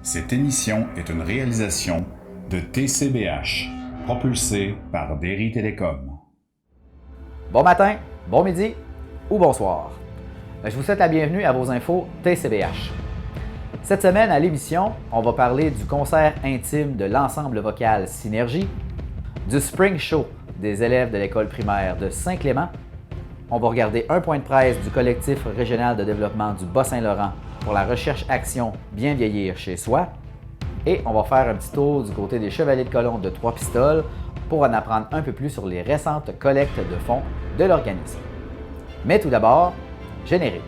Cette émission est une réalisation de TCBH, propulsée par Derry Télécom. Bon matin, bon midi ou bonsoir. Je vous souhaite la bienvenue à vos infos TCBH. Cette semaine à l'émission, on va parler du concert intime de l'ensemble vocal Synergie, du Spring Show des élèves de l'école primaire de Saint-Clément. On va regarder un point de presse du collectif régional de développement du Bas-Saint-Laurent pour la recherche-action Bien vieillir chez soi. Et on va faire un petit tour du côté des Chevaliers de Colombe de Trois-Pistoles pour en apprendre un peu plus sur les récentes collectes de fonds de l'organisme. Mais tout d'abord, générique.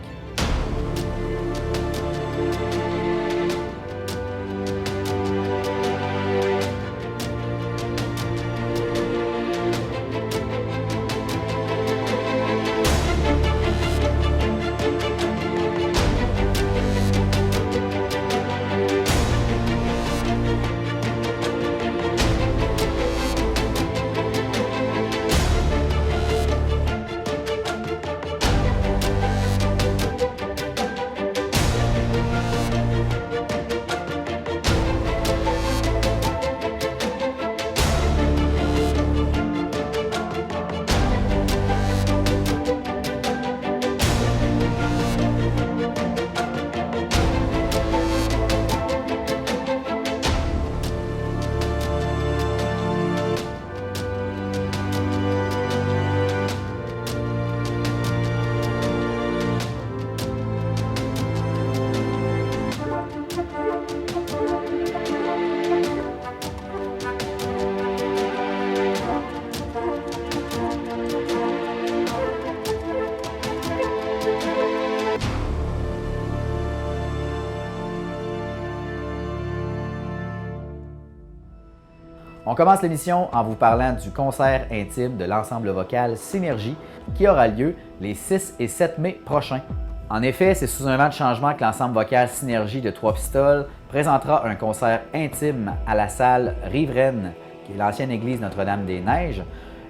On commence l'émission en vous parlant du concert intime de l'ensemble vocal Synergie qui aura lieu les 6 et 7 mai prochains. En effet, c'est sous un vent de changement que l'ensemble vocal Synergie de Trois-Pistoles présentera un concert intime à la salle Riveraine, qui est l'ancienne église Notre-Dame-des-Neiges,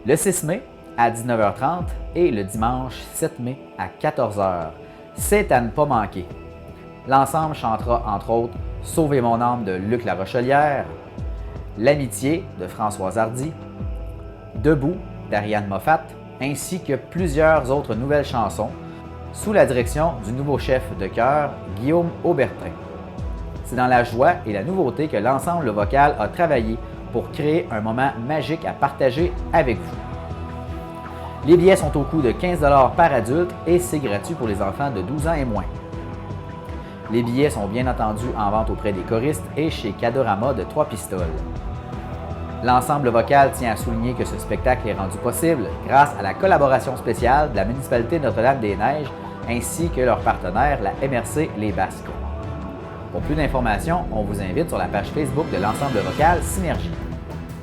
le 6 mai à 19h30 et le dimanche 7 mai à 14h. C'est à ne pas manquer. L'ensemble chantera entre autres « Sauvez mon âme » de Luc Larochelière, L'amitié de Françoise Hardy, Debout d'Ariane Moffat, ainsi que plusieurs autres nouvelles chansons sous la direction du nouveau chef de chœur Guillaume Aubertin. C'est dans la joie et la nouveauté que l'ensemble vocal a travaillé pour créer un moment magique à partager avec vous. Les billets sont au coût de 15 $ par adulte et c'est gratuit pour les enfants de 12 ans et moins. Les billets sont bien entendu en vente auprès des choristes et chez Cadorama de Trois-Pistoles. L'ensemble vocal tient à souligner que ce spectacle est rendu possible grâce à la collaboration spéciale de la municipalité de Notre-Dame-des-Neiges ainsi que leur partenaire, la MRC Les Basques. Pour plus d'informations, on vous invite sur la page Facebook de l'ensemble vocal Synergie.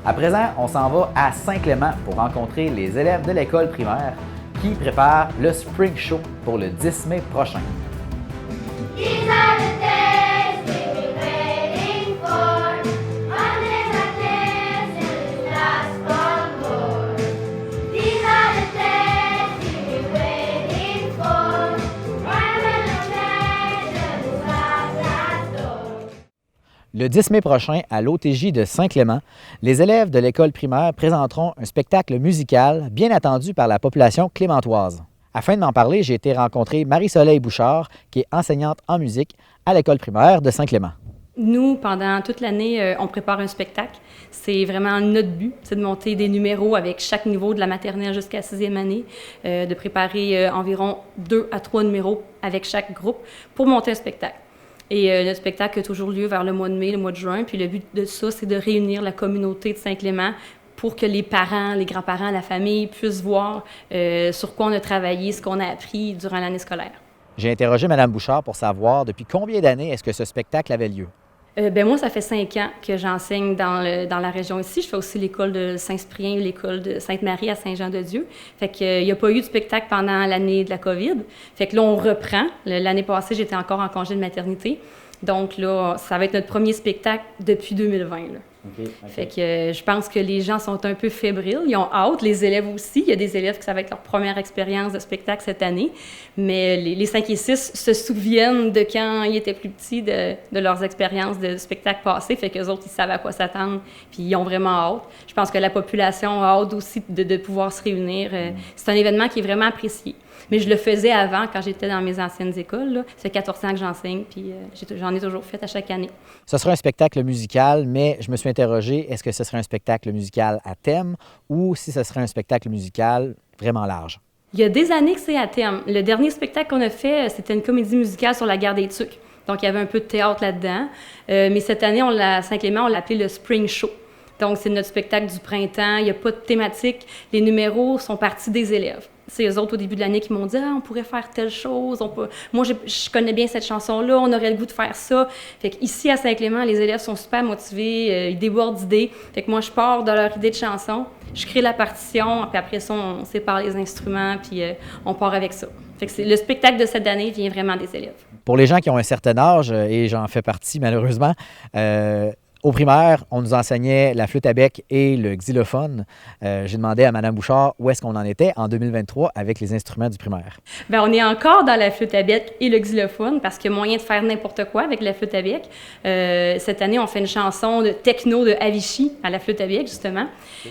À présent, on s'en va à Saint-Clément pour rencontrer les élèves de l'école primaire qui préparent le Spring Show pour le 10 mai prochain. These are the days we've been waiting for. Holidays are days and last for more. These are the days we've been waiting for. When the pleasure last door. Le 10 mai prochain, à l'OTJ de Saint-Clément, les élèves de l'école primaire présenteront un spectacle musical bien attendu par la population clémentoise. Afin de m'en parler, j'ai été rencontrer Marie-Soleil Bouchard, qui est enseignante en musique à l'école primaire de Saint-Clément. Nous, pendant toute l'année, on prépare un spectacle. C'est vraiment notre but, c'est de monter des numéros avec chaque niveau de la maternelle jusqu'à la 6e année, de préparer environ 2 à 3 numéros avec chaque groupe pour monter un spectacle. Et notre spectacle a toujours lieu vers le mois de mai, le mois de juin. Puis le but de ça, c'est de réunir la communauté de Saint-Clément pour que les parents, les grands-parents, la famille puissent voir sur quoi on a travaillé, ce qu'on a appris durant l'année scolaire. J'ai interrogé Mme Bouchard pour savoir depuis combien d'années est-ce que ce spectacle avait lieu. Moi, ça fait 5 ans que j'enseigne dans la région ici. Je fais aussi l'école de Saint-Cyprien et l'école de Sainte-Marie à Saint-Jean-de-Dieu. Fait qu'il n'y a pas eu de spectacle pendant l'année de la COVID. Fait que là, on reprend. L'année passée, j'étais encore en congé de maternité. Donc là, ça va être notre premier spectacle depuis 2020. Là. Fait que je pense que les gens sont un peu fébriles, ils ont hâte, les élèves aussi. Il y a des élèves qui ça va être leur première expérience de spectacle cette année, mais les 5 et 6 se souviennent de quand ils étaient plus petits, de leurs expériences de spectacle passés, fait qu'eux autres, ils savent à quoi s'attendre, puis ils ont vraiment hâte. Je pense que la population a hâte aussi de pouvoir se réunir. C'est un événement qui est vraiment apprécié. Mais je le faisais avant, quand j'étais dans mes anciennes écoles. Là. Ça fait 14 ans que j'enseigne, puis j'en ai toujours fait à chaque année. Ce sera un spectacle musical, mais je me suis interrogé, est-ce que ce serait un spectacle musical à thème ou si ce serait un spectacle musical vraiment large? Il y a des années que c'est à thème. Le dernier spectacle qu'on a fait, c'était une comédie musicale sur la guerre des Tucs. Donc, il y avait un peu de théâtre là-dedans. Mais cette année, Saint-Clément, on l'a appelé le Spring Show. Donc, c'est notre spectacle du printemps. Il n'y a pas de thématique. Les numéros sont partis des élèves. C'est eux autres, au début de l'année, qui m'ont dit « Ah, on pourrait faire telle chose. Moi, je connais bien cette chanson-là. On aurait le goût de faire ça. » Fait qu'ici, à Saint-Clément, les élèves sont super motivés. Ils débordent d'idées. Fait que moi, je pars de leur idée de chanson. Je crée la partition. Puis après ça, on sépare les instruments. Puis on part avec ça. Fait que le spectacle de cette année vient vraiment des élèves. Pour les gens qui ont un certain âge, et j'en fais partie malheureusement, au primaire, on nous enseignait la flûte à bec et le xylophone. J'ai demandé à Mme Bouchard où est-ce qu'on en était en 2023 avec les instruments du primaire. Bien, on est encore dans la flûte à bec et le xylophone parce qu'il y a moyen de faire n'importe quoi avec la flûte à bec. Cette année, on fait une chanson de techno de Avicii à la flûte à bec, justement.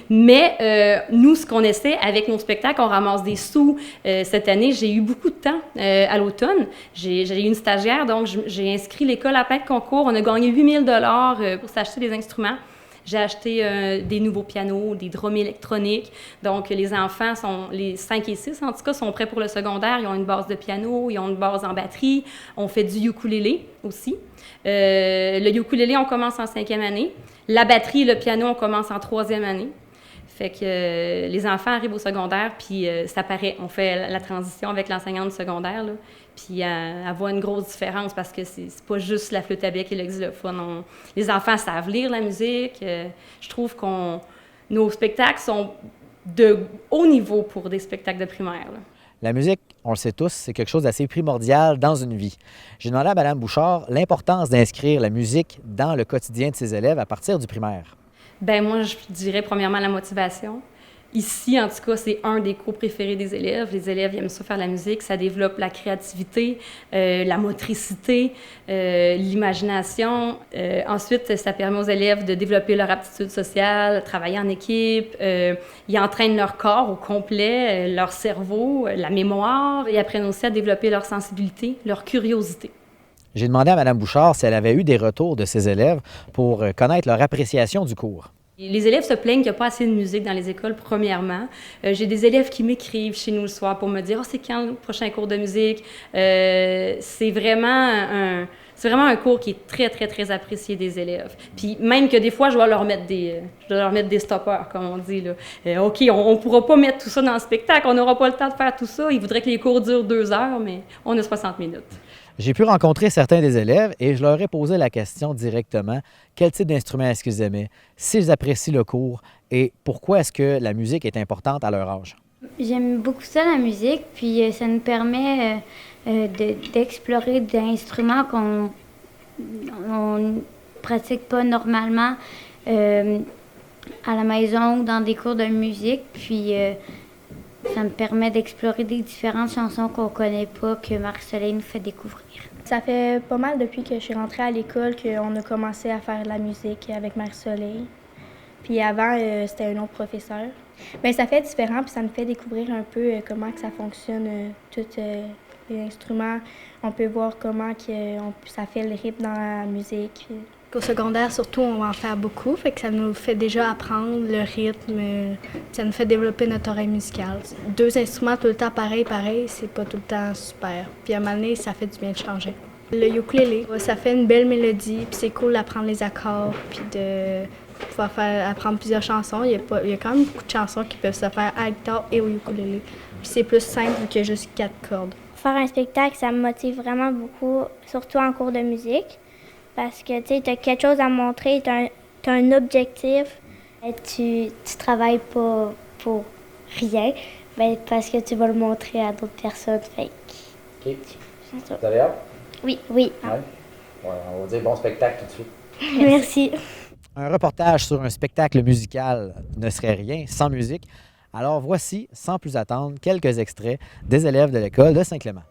Mais nous, ce qu'on essaie avec nos spectacles, on ramasse des sous. Cette année, j'ai eu beaucoup de temps à l'automne. J'ai eu une stagiaire, donc j'ai inscrit l'école à plein de concours. On a gagné 8 000 pour acheter des instruments. J'ai acheté des nouveaux pianos, des drums électroniques. Donc, les enfants, les 5 et 6 en tout cas, sont prêts pour le secondaire. Ils ont une base de piano, ils ont une base en batterie. On fait du ukulélé aussi. Le ukulélé, on commence en 5e année. La batterie et le piano, on commence en 3e année. Fait que les enfants arrivent au secondaire, puis ça paraît. On fait la transition avec l'enseignante secondaire, là. Puis elle voit une grosse différence parce que c'est pas juste la flûte à bec et le xylophone. Les enfants savent lire la musique. Je trouve nos spectacles sont de haut niveau pour des spectacles de primaire, là. La musique, on le sait tous, c'est quelque chose d'assez primordial dans une vie. J'ai demandé à Mme Bouchard l'importance d'inscrire la musique dans le quotidien de ses élèves à partir du primaire. Bien, moi, je dirais premièrement la motivation. Ici, en tout cas, c'est un des cours préférés des élèves. Les élèves ils aiment ça faire de la musique. Ça développe la créativité, la motricité, l'imagination. Ensuite, ça permet aux élèves de développer leur aptitude sociale, travailler en équipe. Ils entraînent leur corps au complet, leur cerveau, la mémoire. Ils apprennent aussi à développer leur sensibilité, leur curiosité. J'ai demandé à Mme Bouchard si elle avait eu des retours de ses élèves pour connaître leur appréciation du cours. Les élèves se plaignent qu'il n'y a pas assez de musique dans les écoles, premièrement. J'ai des élèves qui m'écrivent chez nous le soir pour me dire « Ah, c'est quand le prochain cours de musique? » C'est vraiment un cours qui est très, très, très apprécié des élèves. Puis même que des fois, je dois leur mettre des stoppeurs, comme on dit, là. OK, on ne pourra pas mettre tout ça dans le spectacle, on n'aura pas le temps de faire tout ça. Ils voudraient que les cours durent 2 heures, mais on a 60 minutes. J'ai pu rencontrer certains des élèves et je leur ai posé la question directement, quel type d'instrument est-ce qu'ils aimaient, s'ils apprécient le cours et pourquoi est-ce que la musique est importante à leur âge. J'aime beaucoup ça, la musique, puis ça nous permet d'explorer des instruments qu'on ne pratique pas normalement à la maison ou dans des cours de musique, puis ça me permet d'explorer des différentes chansons qu'on ne connaît pas, que Marie-Soleil nous fait découvrir. Ça fait pas mal depuis que je suis rentrée à l'école qu'on a commencé à faire de la musique avec Marie-Soleil. Puis avant, c'était un autre professeur. Bien, ça fait différent, puis ça me fait découvrir un peu comment que ça fonctionne, tous les instruments. On peut voir comment ça fait le rythme dans la musique. Au secondaire, surtout, on va en faire beaucoup, fait que ça nous fait déjà apprendre le rythme, ça nous fait développer notre oreille musicale. 2 instruments tout le temps pareil, c'est pas tout le temps super. Puis à un moment donné, ça fait du bien de changer. Le ukulélé, ça fait une belle mélodie, puis c'est cool d'apprendre les accords, puis de pouvoir apprendre plusieurs chansons. Il y a quand même beaucoup de chansons qui peuvent se faire à la guitare et au ukulélé. Puis c'est plus simple que juste 4 cordes. Faire un spectacle, ça me motive vraiment beaucoup, surtout en cours de musique. Parce que tu as quelque chose à montrer, tu as un objectif. Et tu travailles pas pour rien, mais parce que tu vas le montrer à d'autres personnes. Fait OK. Vous avez hâte? Oui. Ouais. On va dire bon spectacle tout de suite. Merci. Un reportage sur un spectacle musical ne serait rien sans musique. Alors voici, sans plus attendre, quelques extraits des élèves de l'école de Saint-Clément.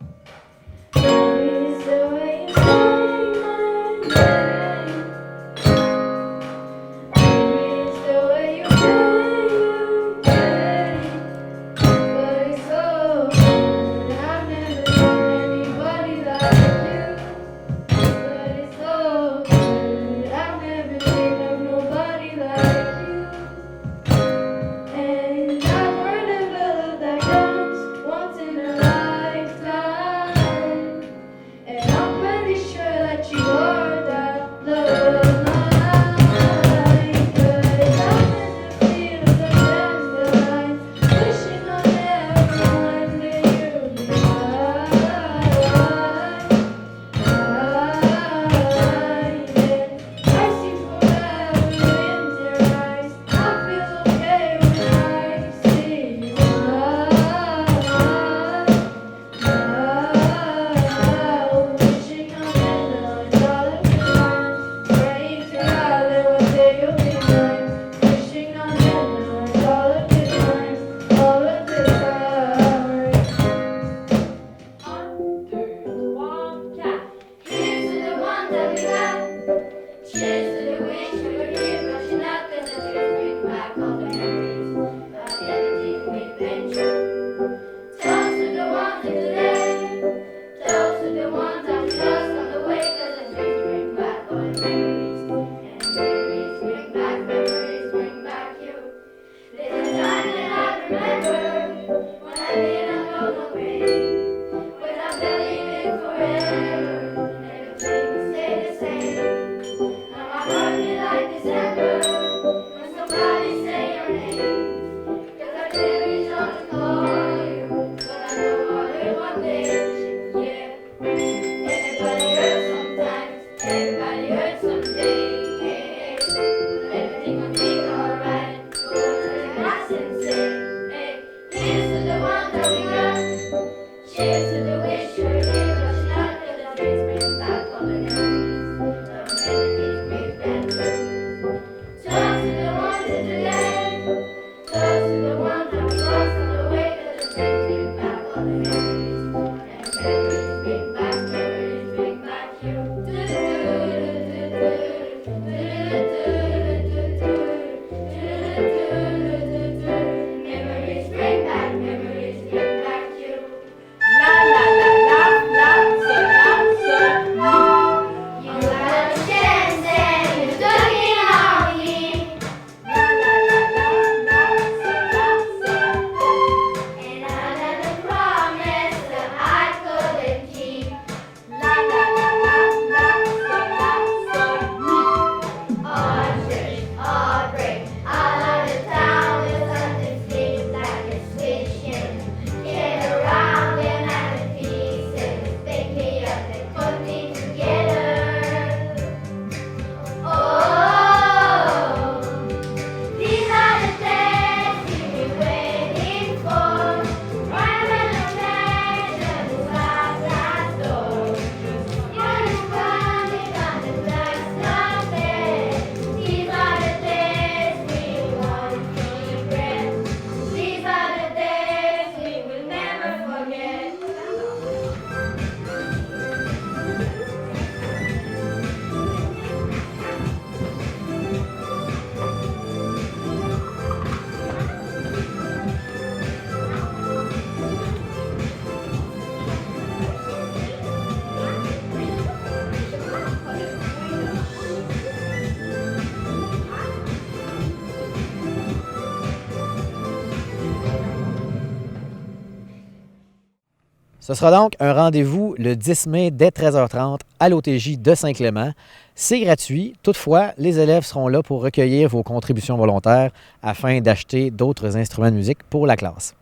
Ce sera donc un rendez-vous le 10 mai dès 13h30 à l'OTJ de Saint-Clément. C'est gratuit. Toutefois, les élèves seront là pour recueillir vos contributions volontaires afin d'acheter d'autres instruments de musique pour la classe.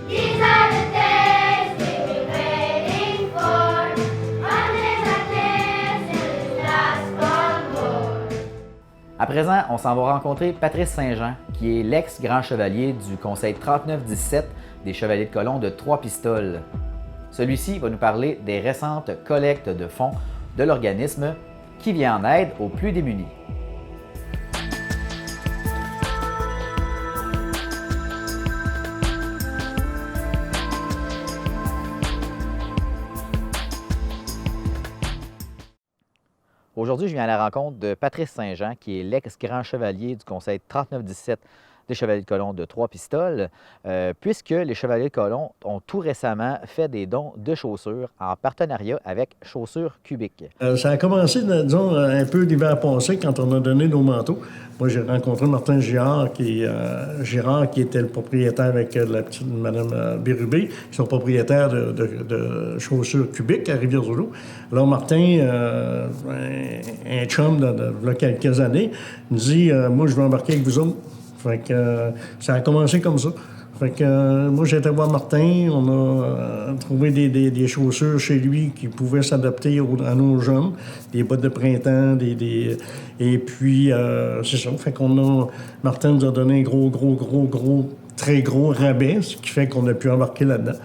These are the days we've been waiting for. Mondays like this and it lasts for more. À présent, on s'en va rencontrer Patrice Saint-Jean, qui est l'ex-grand chevalier du Conseil 39-17 des Chevaliers de Colomb de Trois-Pistoles. Celui-ci va nous parler des récentes collectes de fonds de l'organisme qui vient en aide aux plus démunis. Aujourd'hui, je viens à la rencontre de Patrice Saint-Jean, qui est l'ex-grand chevalier du Conseil 3917 des Chevaliers de Colomb de Trois-Pistoles, puisque les Chevaliers de Colomb ont tout récemment fait des dons de chaussures en partenariat avec Chaussures Cubiques. Ça a commencé, disons, un peu l'hiver passé, quand on a donné nos manteaux. Moi, j'ai rencontré Martin Girard, qui était le propriétaire avec la petite Mme Bérubé, qui sont propriétaires de Chaussures Cubiques à Rivière-du-Loup. Alors, Martin, un chum il y a quelques années, me dit moi, je veux embarquer avec vous autres. Fait que ça a commencé comme ça. Fait que moi, j'ai été voir Martin, on a trouvé des chaussures chez lui qui pouvaient s'adapter à nos jeunes, des bottes de printemps, et puis c'est ça. Fait Martin nous a donné un très gros rabais, ce qui fait qu'on a pu embarquer là-dedans.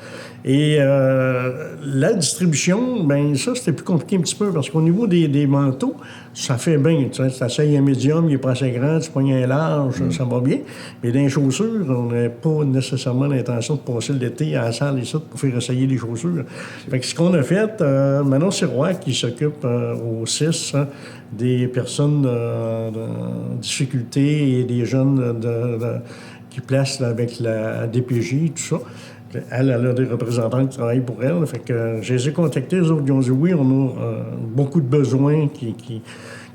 Et la distribution, bien ça, c'était plus compliqué un petit peu, parce qu'au niveau des manteaux, ça fait bien. Tu essayes un médium, il n'est pas assez grand, tu pognes un large, ça va bien. Mais dans les chaussures, on n'a pas nécessairement l'intention de passer l'été à la salle ici pour faire essayer les chaussures. Fait que ce qu'on a fait, Manon Sirois, qui s'occupe au 6 des personnes en difficulté et des jeunes qui placent là, avec la DPJ, tout ça. Elle a des représentants qui travaillent pour elle. Fait que je les ai contactés, eux autres, ils ont dit oui, on a beaucoup de besoins qui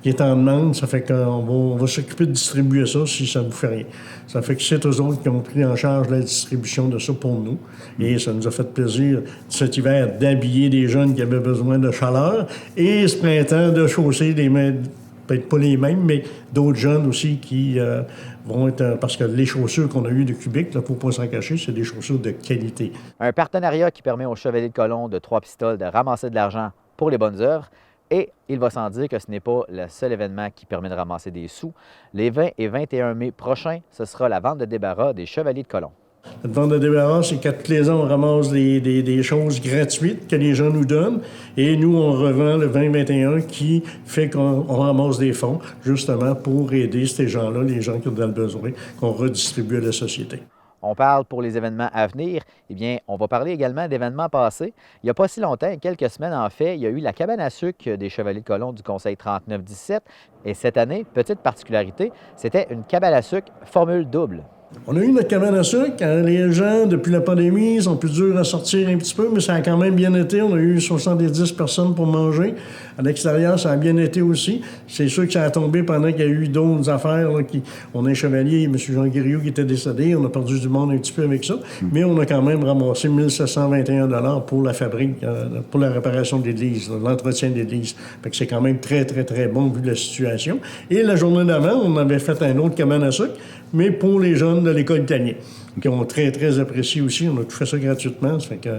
est en demande. Ça fait qu'on va s'occuper de distribuer ça si ça ne vous fait rien. Ça fait que c'est eux autres qui ont pris en charge la distribution de ça pour nous. Et ça nous a fait plaisir cet hiver d'habiller des jeunes qui avaient besoin de chaleur et ce printemps de chausser des mains. Peut-être pas les mêmes, mais d'autres jeunes aussi qui vont être... parce que les chaussures qu'on a eues de Cubique, il ne faut pas s'en cacher, c'est des chaussures de qualité. Un partenariat qui permet aux Chevaliers de Colomb de Trois-Pistoles de ramasser de l'argent pour les bonnes œuvres. Et il va sans dire que ce n'est pas le seul événement qui permet de ramasser des sous. Les 20 et 21 mai prochains, ce sera la vente de débarras des Chevaliers de Colomb. Notre vente de débarras, c'est qu'à tous les ans, on ramasse des choses gratuites que les gens nous donnent. Et nous, on revend le 20-21 qui fait qu'on ramasse des fonds, justement, pour aider ces gens-là, les gens qui ont dans le besoin, qu'on redistribue à la société. On parle pour les événements à venir. Eh bien, on va parler également d'événements passés. Il n'y a pas si longtemps, quelques semaines en fait, il y a eu la cabane à sucre des Chevaliers de Colomb du Conseil 3917. Et cette année, petite particularité, c'était une cabane à sucre formule double. On a eu notre cabane à sucre. Les gens, depuis la pandémie, sont plus durs à sortir un petit peu, mais ça a quand même bien été. On a eu 70 personnes pour manger. À l'extérieur, ça a bien été aussi. C'est sûr que ça a tombé pendant qu'il y a eu d'autres affaires. Là, on a un chevalier, M. Jean Guériot, qui était décédé. On a perdu du monde un petit peu avec ça. Mais on a quand même ramassé 1 721 pour la fabrique, pour la réparation de l'église, l'entretien de l'église. Fait que c'est quand même très, très, très bon vu la situation. Et la journée d'avant, on avait fait un autre cabane à sucre, mais pour les jeunes de l'école italienne, qui ont très, très apprécié aussi. On a tout fait ça gratuitement. Ça fait que,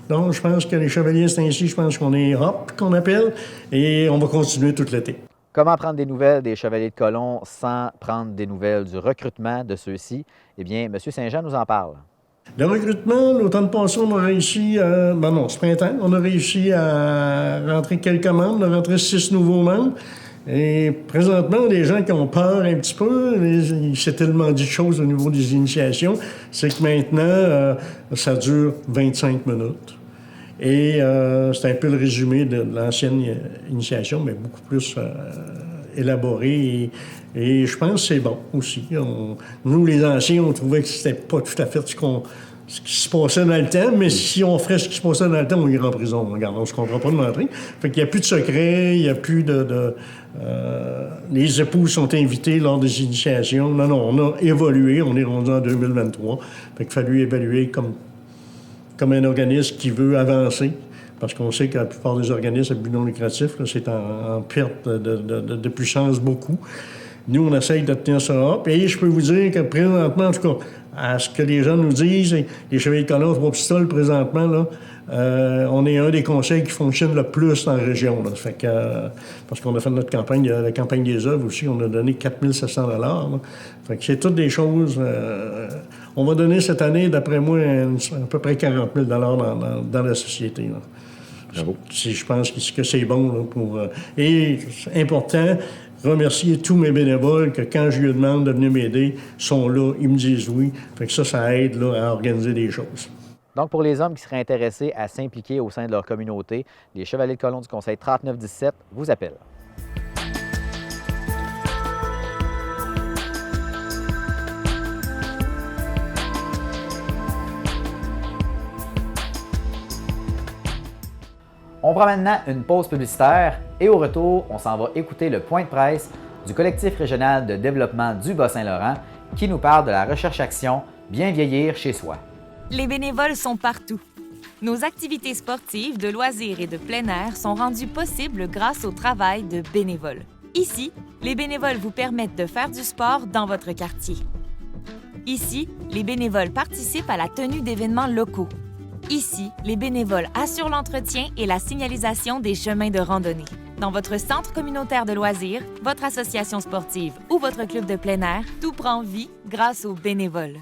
donc, je pense que les chevaliers, c'est ainsi. Je pense qu'on est hop, qu'on appelle, et on va continuer tout l'été. Comment prendre des nouvelles des Chevaliers de Colomb sans prendre des nouvelles du recrutement de ceux-ci? Eh bien, M. Saint-Jean nous en parle. Le recrutement, l'automne passé, on a réussi ce printemps, on a réussi à rentrer quelques membres. On a rentré 6 nouveaux membres. Et présentement, les gens qui ont peur un petit peu, il s'est tellement dit de choses au niveau des initiations, c'est que maintenant, ça dure 25 minutes. Et c'est un peu le résumé de l'ancienne initiation, mais beaucoup plus élaboré. Et je pense que c'est bon aussi. Nous, les anciens, on trouvait que c'était pas tout à fait ce qui se passait dans le temps, mais si on ferait ce qui se passait dans le temps, on irait en prison. Regarde, on ne se comprend pas de l'entrée. Fait qu'il n'y a plus de secret, il n'y a plus les épouses sont invitées lors des initiations. Non, on a évolué, on est rendu en 2023. Fait qu'il a fallu évaluer comme un organisme qui veut avancer. Parce qu'on sait que la plupart des organismes à but non lucratif, là, c'est en perte de puissance beaucoup. Nous, on essaye de tenir ça up. Et je peux vous dire que présentement, en tout cas, à ce que les gens nous disent, les Chevaliers de Colomb, Trois-Pistoles, présentement, là, on est un des conseils qui fonctionne le plus dans la région. Là. Fait que, parce qu'on a fait notre campagne, la campagne des œuvres aussi, on a donné 4 700 $. Fait que c'est toutes des choses... on va donner cette année, d'après moi, à peu près 40 000 $ dans la société. Là. Bravo. Je pense que c'est bon. Là, et c'est important... remercier tous mes bénévoles que quand je lui demande de venir m'aider, sont là, ils me disent oui. Fait que ça aide là, à organiser des choses. Donc, pour les hommes qui seraient intéressés à s'impliquer au sein de leur communauté, les Chevaliers de Colomb du Conseil 3917 vous appellent. On prend maintenant une pause publicitaire et au retour, on s'en va écouter le point de presse du collectif régional de développement du Bas-Saint-Laurent qui nous parle de la recherche-action Bien vieillir chez soi. Les bénévoles sont partout. Nos activités sportives, de loisirs et de plein air sont rendues possibles grâce au travail de bénévoles. Ici, les bénévoles vous permettent de faire du sport dans votre quartier. Ici, les bénévoles participent à la tenue d'événements locaux. Ici, les bénévoles assurent l'entretien et la signalisation des chemins de randonnée. Dans votre centre communautaire de loisirs, votre association sportive ou votre club de plein air, tout prend vie grâce aux bénévoles.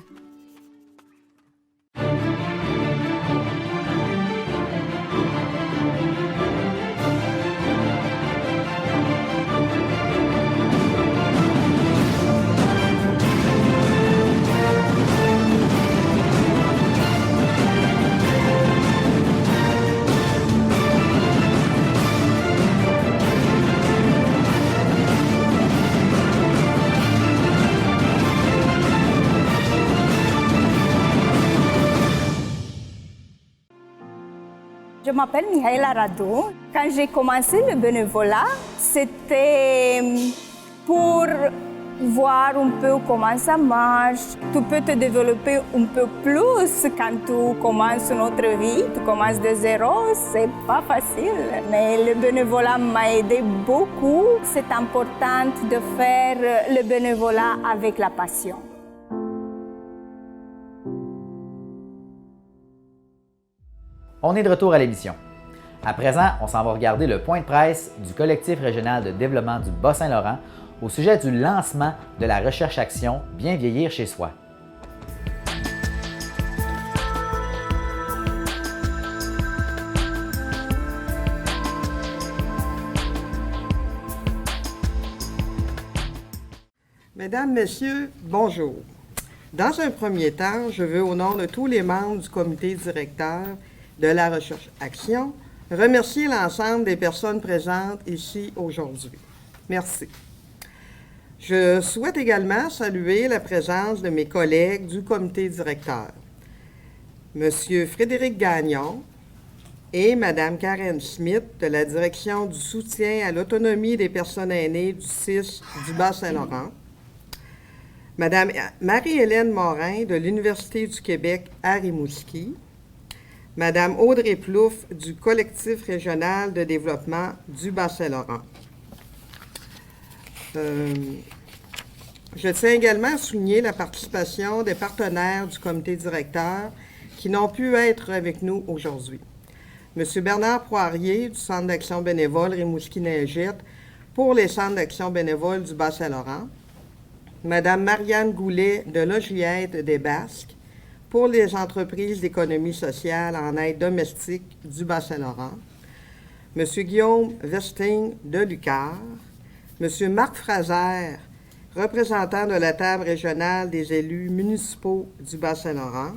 Je m'appelle Mihaela Radou. Quand j'ai commencé le bénévolat, c'était pour voir un peu comment ça marche. Tu peux te développer un peu plus quand tu commences notre vie. Tu commences de zéro, c'est pas facile. Mais le bénévolat m'a aidé beaucoup. C'est important de faire le bénévolat avec la passion. On est de retour à l'émission. À présent, on s'en va regarder le point de presse du collectif régional de développement du Bas-Saint-Laurent au sujet du lancement de la recherche-action Bien vieillir chez soi. Mesdames, Messieurs, bonjour. Dans un premier temps, je veux, au nom de tous les membres du comité directeur de la recherche-action, remercier l'ensemble des personnes présentes ici aujourd'hui. Merci. Je souhaite également saluer la présence de mes collègues du comité directeur, M. Frédéric Gagnon et Mme Karen Smith de la Direction du soutien à l'autonomie des personnes aînées du CIS du Bas-Saint-Laurent, Mme Marie-Hélène Morin de l'Université du Québec à Rimouski, Mme Audrey Plouffe du collectif régional de développement du Bas-Saint-Laurent. Je tiens également à souligner la participation des partenaires du comité directeur qui n'ont pu être avec nous aujourd'hui. M. Bernard Poirier du Centre d'action bénévole Rimouski-Ningette pour les centres d'action bénévole du Bas-Saint-Laurent, Mme Marianne Goulet de l'Ogiette des Basques pour les entreprises d'économie sociale en aide domestique du Bas-Saint-Laurent, M. Guillaume Vesting de l'UQAR, M. Marc Fraser, représentant de la table régionale des élus municipaux du Bas-Saint-Laurent,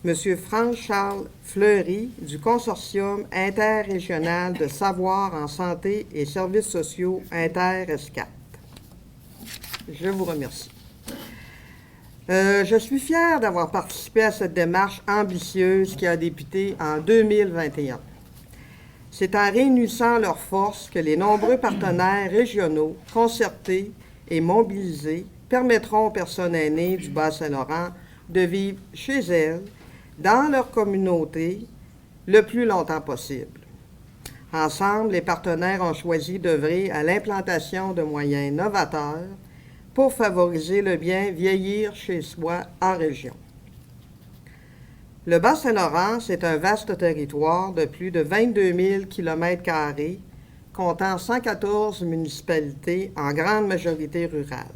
M. Franck-Charles Fleury du Consortium interrégional de savoir en santé et services sociaux Inter-ESCAT. Je vous remercie. Je suis fière d'avoir participé à cette démarche ambitieuse qui a débuté en 2021. C'est en réunissant leurs forces que les nombreux partenaires régionaux, concertés et mobilisés permettront aux personnes aînées du Bas-Saint-Laurent de vivre chez elles, dans leur communauté, le plus longtemps possible. Ensemble, les partenaires ont choisi d'œuvrer à l'implantation de moyens novateurs pour favoriser le bien vieillir chez soi en région. Le Bas-Saint-Laurent, c'est un vaste territoire de plus de 22 000 km², comptant 114 municipalités, en grande majorité rurales.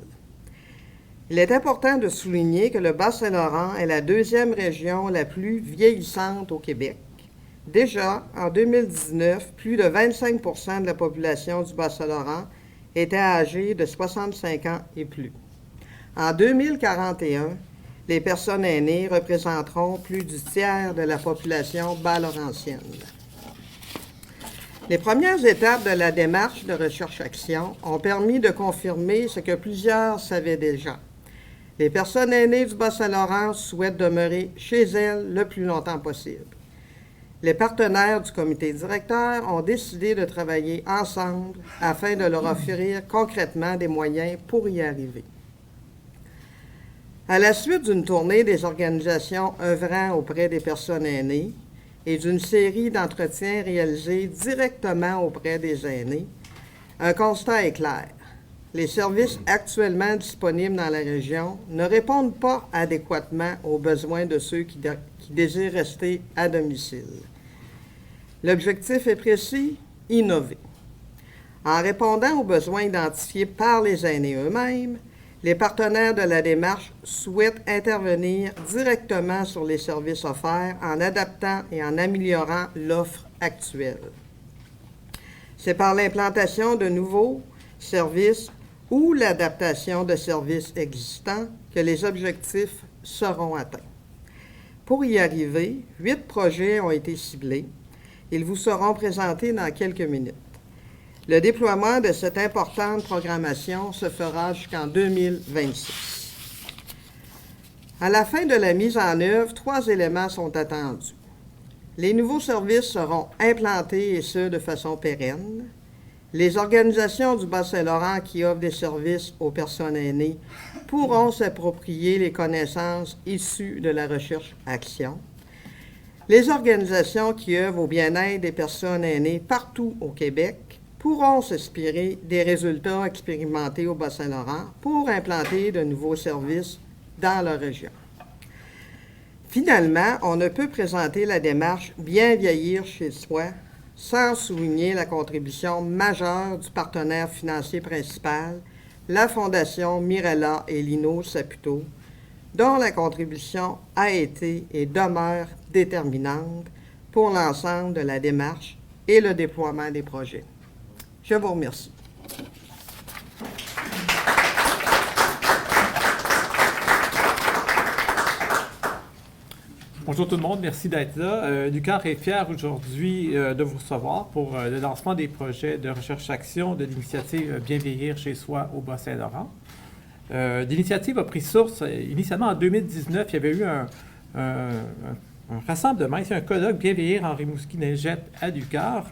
Il est important de souligner que le Bas-Saint-Laurent est la deuxième région la plus vieillissante au Québec. Déjà, en 2019, plus de 25 % de la population du Bas-Saint-Laurent était âgée de 65 ans et plus. En 2041, les personnes aînées représenteront plus du tiers de la population bas-laurentienne. Les premières étapes de la démarche de recherche-action ont permis de confirmer ce que plusieurs savaient déjà. Les personnes aînées du Bas-Saint-Laurent souhaitent demeurer chez elles le plus longtemps possible. les partenaires du comité directeur ont décidé de travailler ensemble afin de leur offrir concrètement des moyens pour y arriver. À la suite d'une tournée des organisations œuvrant auprès des personnes aînées et d'une série d'entretiens réalisés directement auprès des aînés, un constat est clair. Les services actuellement disponibles dans la région ne répondent pas adéquatement aux besoins de ceux qui désirent rester à domicile. L'objectif est précis, innover. En répondant aux besoins identifiés par les aînés eux-mêmes, les partenaires de la démarche souhaitent intervenir directement sur les services offerts en adaptant et en améliorant l'offre actuelle. C'est par l'implantation de nouveaux services ou l'adaptation de services existants que les objectifs seront atteints. Pour y arriver, 8 projets ont été ciblés. Ils vous seront présentés dans quelques minutes. Le déploiement de cette importante programmation se fera jusqu'en 2026. À la fin de la mise en œuvre, 3 éléments sont attendus. Les nouveaux services seront implantés et ce, de façon pérenne. Les organisations du Bas-Saint-Laurent qui offrent des services aux personnes aînées pourront s'approprier les connaissances issues de la recherche-action. Les organisations qui œuvrent au bien-être des personnes aînées partout au Québec pourront s'inspirer des résultats expérimentés au Bas-Saint-Laurent pour implanter de nouveaux services dans leur région. Finalement, on ne peut présenter la démarche « Bien vieillir chez soi » sans souligner la contribution majeure du partenaire financier principal, la Fondation Mirella et Lino Saputo, dont la contribution a été et demeure déterminante pour l'ensemble de la démarche et le déploiement des projets. Je vous remercie. Bonjour tout le monde, merci d'être là. Ducar est fier aujourd'hui de vous recevoir pour le lancement des projets de recherche-action de l'initiative Bien vieillir chez soi au Bas-Saint-Laurent. L'initiative a pris source, initialement en 2019, il y avait eu un rassemblement, ici un colloque Bien vieillir en Rimouski-Neigette à Ducar.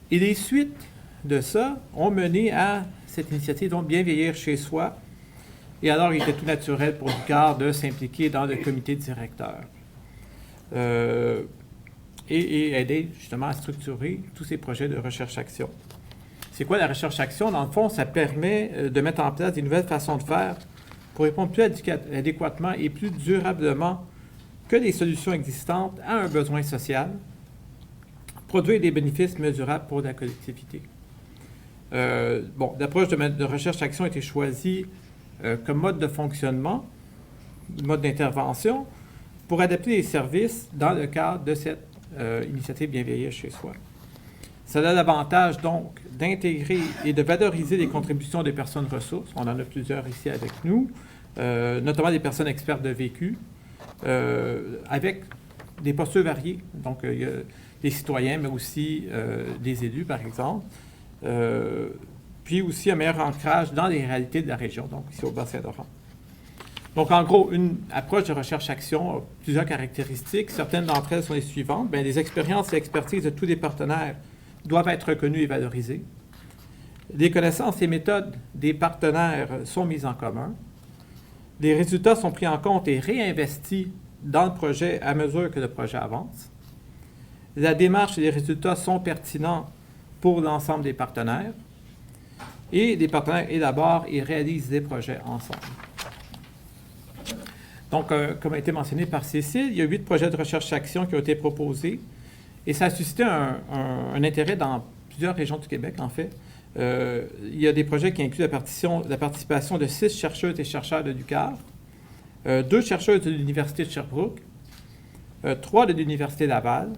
Et les suites de ça ont mené à cette initiative, donc Bien vieillir chez soi. Et alors, il était tout naturel pour Ducar de s'impliquer dans le comité directeur. Et aider justement à structurer tous ces projets de recherche-action. C'est quoi la recherche-action? Dans le fond, ça permet de mettre en place des nouvelles façons de faire pour répondre plus adéquatement et plus durablement que les solutions existantes à un besoin social, produire des bénéfices mesurables pour la collectivité. L'approche de recherche-action a été choisie comme mode de fonctionnement, mode d'intervention, pour adapter les services dans le cadre de cette initiative Bien vieillir chez soi. Ça a l'avantage, donc, d'intégrer et de valoriser les contributions des personnes ressources. On en a plusieurs ici avec nous, notamment des personnes expertes de vécu, avec des postures variées. Donc, il y a des citoyens, mais aussi des élus, par exemple. Puis aussi un meilleur ancrage dans les réalités de la région, donc ici au Bas-Saint-Laurent. Donc, en gros, une approche de recherche-action a plusieurs caractéristiques. Certaines d'entre elles sont les suivantes. Bien, les expériences et l'expertise de tous les partenaires doivent être reconnues et valorisées. Les connaissances et méthodes des partenaires sont mises en commun. Les résultats sont pris en compte et réinvestis dans le projet à mesure que le projet avance. La démarche et les résultats sont pertinents pour l'ensemble des partenaires. Et les partenaires élaborent et réalisent des projets ensemble. Donc, comme a été mentionné par Cécile, il y a 8 projets de recherche-action qui ont été proposés et ça a suscité un intérêt dans plusieurs régions du Québec, en fait. Il y a des projets qui incluent la participation de 6 chercheuses et chercheurs de Ducar, 2 chercheuses de l'Université de Sherbrooke, 3 de l'Université Laval,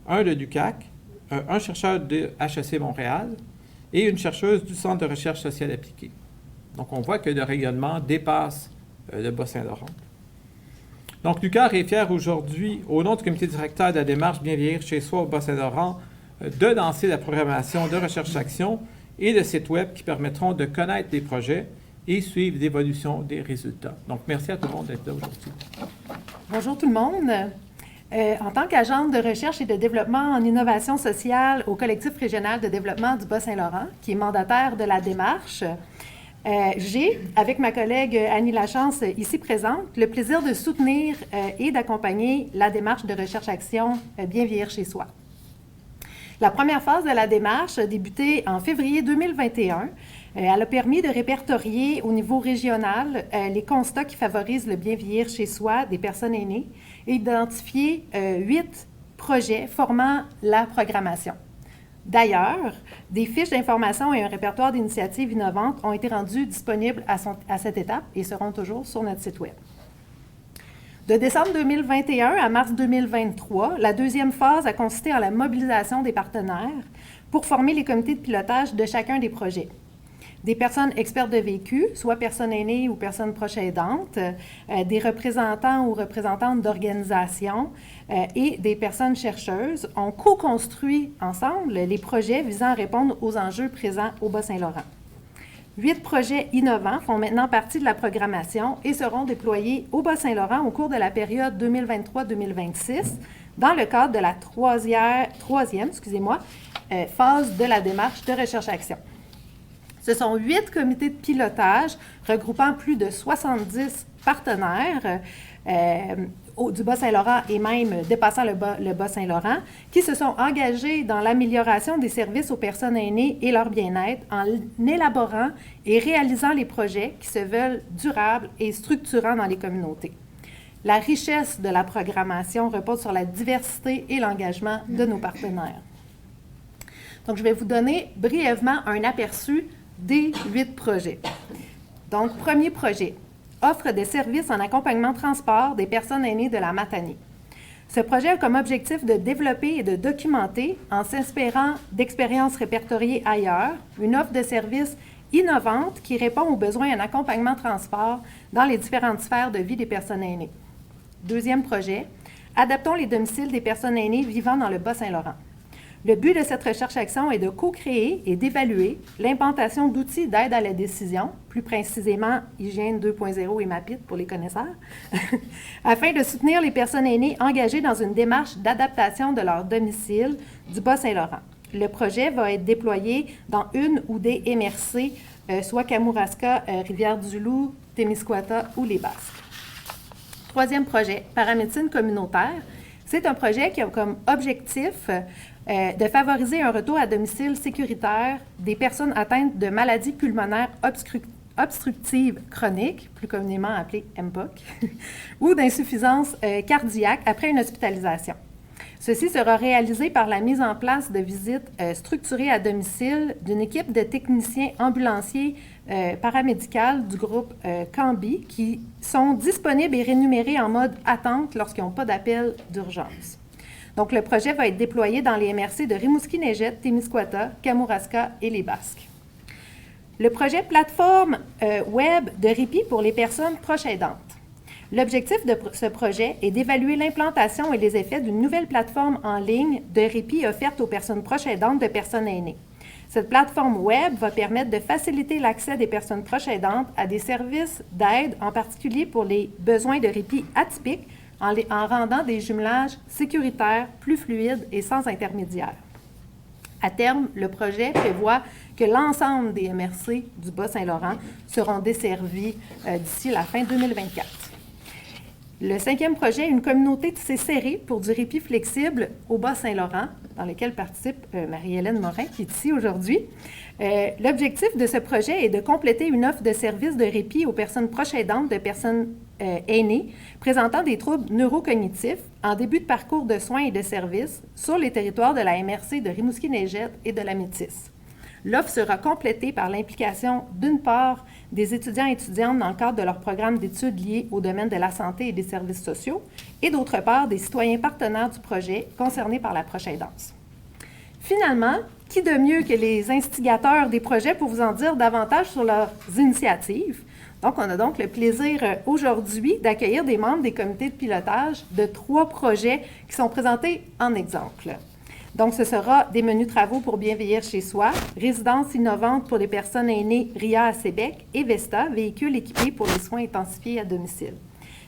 1 de Ducac, un chercheur de HEC Montréal et une chercheuse du Centre de recherche sociale appliquée. Donc, on voit que le rayonnement dépasse le Bas-Saint-Laurent. Donc, Ducar est fier aujourd'hui, au nom du comité directeur de la démarche Bien vieillir chez soi au Bas-Saint-Laurent, de lancer la programmation de recherche-action et le site web qui permettront de connaître les projets et suivre l'évolution des résultats. Donc, merci à tout le monde d'être là aujourd'hui. Bonjour tout le monde. En tant qu'agente de recherche et de développement en innovation sociale au collectif régional de développement du Bas-Saint-Laurent, qui est mandataire de la démarche, j'ai, avec ma collègue Annie Lachance, ici présente, le plaisir de soutenir et d'accompagner la démarche de recherche-action Bien vieillir chez soi. La première phase de la démarche a débuté en février 2021. Elle a permis de répertorier au niveau régional les constats qui favorisent le bien vieillir chez soi des personnes aînées et d'identifier 8 projets formant la programmation. D'ailleurs, des fiches d'information et un répertoire d'initiatives innovantes ont été rendus disponibles à cette étape et seront toujours sur notre site Web. De décembre 2021 à mars 2023, la deuxième phase a consisté en la mobilisation des partenaires pour former les comités de pilotage de chacun des projets. Des personnes expertes de vécu, soit personnes aînées ou personnes proches aidantes, des représentants ou représentantes d'organisations et des personnes chercheuses ont co-construit ensemble les projets visant à répondre aux enjeux présents au Bas-Saint-Laurent. 8 projets innovants font maintenant partie de la programmation et seront déployés au Bas-Saint-Laurent au cours de la période 2023-2026 dans le cadre de la troisième phase de la démarche de recherche-action. Ce sont 8 comités de pilotage regroupant plus de 70 partenaires du Bas-Saint-Laurent et même dépassant le Bas-Saint-Laurent qui se sont engagés dans l'amélioration des services aux personnes aînées et leur bien-être en élaborant et réalisant les projets qui se veulent durables et structurants dans les communautés. La richesse de la programmation repose sur la diversité et l'engagement de nos partenaires. Donc, je vais vous donner brièvement un aperçu des 8 projets. Donc, premier projet, offre des services en accompagnement transport des personnes aînées de la Matanie. Ce projet a comme objectif de développer et de documenter, en s'inspirant d'expériences répertoriées ailleurs, une offre de services innovante qui répond aux besoins en accompagnement transport dans les différentes sphères de vie des personnes aînées. Deuxième projet, adaptons les domiciles des personnes aînées vivant dans le Bas-Saint-Laurent. Le but de cette recherche-action est de co-créer et d'évaluer l'implantation d'outils d'aide à la décision, plus précisément Hygiène 2.0 et MAPIT pour les connaisseurs, afin de soutenir les personnes aînées engagées dans une démarche d'adaptation de leur domicile du Bas-Saint-Laurent. Le projet va être déployé dans une ou des MRC, soit Kamouraska, Rivière-du-Loup, Témiscouata ou les Basques. Troisième projet, paramédecine communautaire. C'est un projet qui a comme objectif de favoriser un retour à domicile sécuritaire des personnes atteintes de maladies pulmonaires obstructives chroniques, plus communément appelées MPOC, ou d'insuffisance cardiaque après une hospitalisation. Ceci sera réalisé par la mise en place de visites structurées à domicile d'une équipe de techniciens ambulanciers paramédicales du groupe Cambi qui sont disponibles et rémunérés en mode attente lorsqu'ils n'ont pas d'appel d'urgence. Donc, le projet va être déployé dans les MRC de Rimouski-Neigette, Témiscouata, Kamouraska et les Basques. Le projet plateforme web de répit pour les personnes proches aidantes. L'objectif de ce projet est d'évaluer l'implantation et les effets d'une nouvelle plateforme en ligne de répit offerte aux personnes proches aidantes de personnes aînées. Cette plateforme web va permettre de faciliter l'accès des personnes proches aidantes à des services d'aide, en particulier pour les besoins de répit atypiques, en rendant des jumelages sécuritaires, plus fluides et sans intermédiaire. À terme, le projet prévoit que l'ensemble des MRC du Bas-Saint-Laurent seront desservis d'ici la fin 2024. Le cinquième projet est une communauté tissée serrée pour du répit flexible au Bas-Saint-Laurent, dans lequel participe Marie-Hélène Morin, qui est ici aujourd'hui. L'objectif de ce projet est de compléter une offre de services de répit aux personnes proches aidantes de personnes aînées présentant des troubles neurocognitifs en début de parcours de soins et de services sur les territoires de la MRC de Rimouski-Neigette et de la Métis. L'offre sera complétée par l'implication, d'une part, des étudiants et étudiantes dans le cadre de leur programme d'études liés au domaine de la santé et des services sociaux, et d'autre part, des citoyens partenaires du projet concernés par la proche aidance. Finalement, qui de mieux que les instigateurs des projets pour vous en dire davantage sur leurs initiatives? Donc, on a donc le plaisir aujourd'hui d'accueillir des membres des comités de pilotage de 3 projets qui sont présentés en exemple. Donc, ce sera des menus travaux pour bien vieillir chez soi, résidence innovante pour les personnes aînées RIA à Sébec et VESTA, véhicule équipé pour les soins intensifiés à domicile.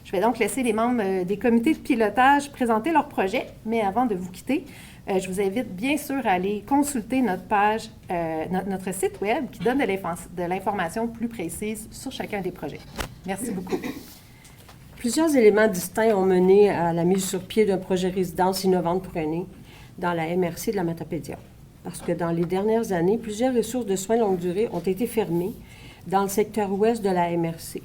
Je vais donc laisser les membres des comités de pilotage présenter leur projet, mais avant de vous quitter, je vous invite bien sûr à aller consulter notre page, notre site web qui donne de l'information plus précise sur chacun des projets. Merci beaucoup. Plusieurs éléments distincts ont mené à la mise sur pied d'un projet résidence innovante pour aînés dans la MRC de la Matapédia. Parce que dans les dernières années, plusieurs ressources de soins longue durée ont été fermées dans le secteur ouest de la MRC.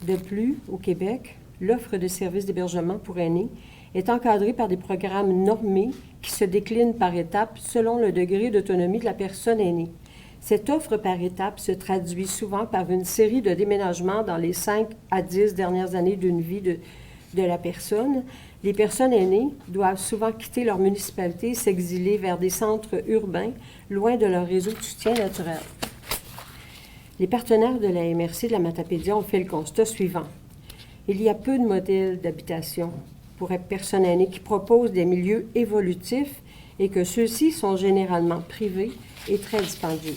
De plus, au Québec, l'offre de services d'hébergement pour aînés est encadrée par des programmes normés qui se déclinent par étapes selon le degré d'autonomie de la personne aînée. Cette offre par étapes se traduit souvent par une série de déménagements dans les 5 à 10 dernières années d'une vie de la personne. Les personnes aînées doivent souvent quitter leur municipalité et s'exiler vers des centres urbains, loin de leur réseau de soutien naturel. Les partenaires de la MRC de la Matapédia ont fait le constat suivant. Il y a peu de modèles d'habitation pour personnes aînées qui proposent des milieux évolutifs et que ceux-ci sont généralement privés et très dispendieux.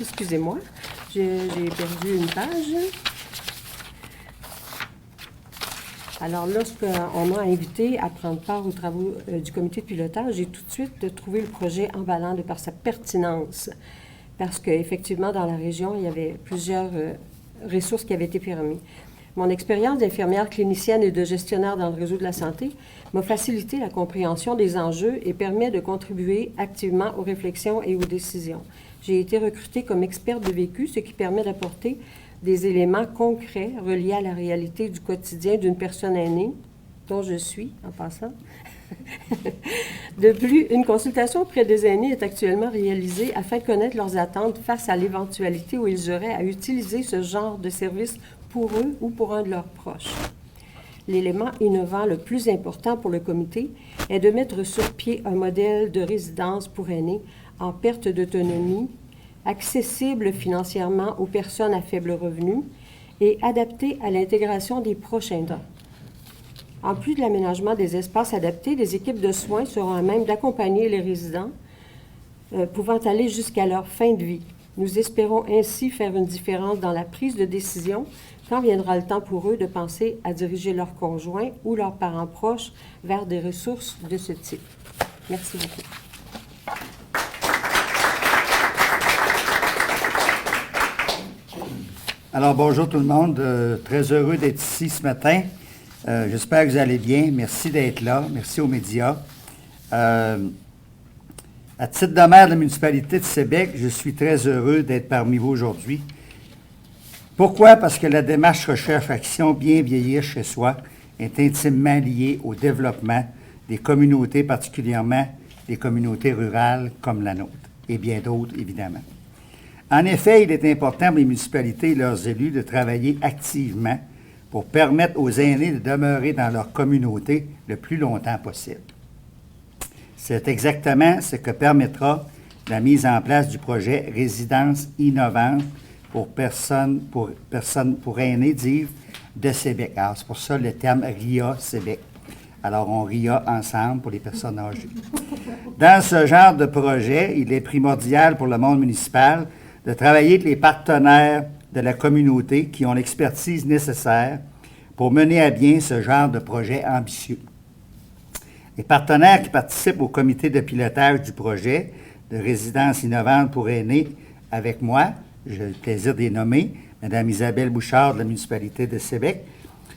Excusez-moi, j'ai perdu une page. Alors, lorsqu'on m'a invité à prendre part aux travaux du comité de pilotage, j'ai tout de suite trouvé le projet emballant de par sa pertinence. Parce qu'effectivement, dans la région, il y avait plusieurs ressources qui avaient été fermées. Mon expérience d'infirmière clinicienne et de gestionnaire dans le réseau de la santé m'a facilité la compréhension des enjeux et permet de contribuer activement aux réflexions et aux décisions. J'ai été recrutée comme experte de vécu, ce qui permet d'apporter des éléments concrets reliés à la réalité du quotidien d'une personne aînée, dont je suis, en passant. De plus, une consultation auprès des aînés est actuellement réalisée afin de connaître leurs attentes face à l'éventualité où ils auraient à utiliser ce genre de service pour eux ou pour un de leurs proches. L'élément innovant le plus important pour le comité est de mettre sur pied un modèle de résidence pour aînés en perte d'autonomie, accessible financièrement aux personnes à faible revenu et adapté à l'intégration des proches aidants. En plus de l'aménagement des espaces adaptés, les équipes de soins seront à même d'accompagner les résidents pouvant aller jusqu'à leur fin de vie. Nous espérons ainsi faire une différence dans la prise de décision quand viendra le temps pour eux de penser à diriger leurs conjoints ou leurs parents proches vers des ressources de ce type. Merci beaucoup. Alors, bonjour tout le monde. Très heureux d'être ici ce matin. J'espère que vous allez bien. Merci d'être là. Merci aux médias. À titre de maire de la municipalité de Sébec, je suis très heureux d'être parmi vous aujourd'hui. Pourquoi? Parce que la démarche recherche-action bien vieillir chez soi est intimement liée au développement des communautés, particulièrement des communautés rurales comme la nôtre, et bien d'autres, évidemment. En effet, il est important pour les municipalités et leurs élus de travailler activement pour permettre aux aînés de demeurer dans leur communauté le plus longtemps possible. C'est exactement ce que permettra la mise en place du projet Résidence innovante pour aînés, dire, de Sébec. Alors, c'est pour ça le terme RIA Sébec. Alors, on RIA ensemble pour les personnes âgées. Dans ce genre de projet, il est primordial pour le monde municipal de travailler avec les partenaires de la communauté qui ont l'expertise nécessaire pour mener à bien ce genre de projet ambitieux. Les partenaires qui participent au comité de pilotage du projet de résidence innovante pour aînés avec moi, j'ai le plaisir de les nommer, Mme Isabelle Bouchard de la municipalité de Sébec,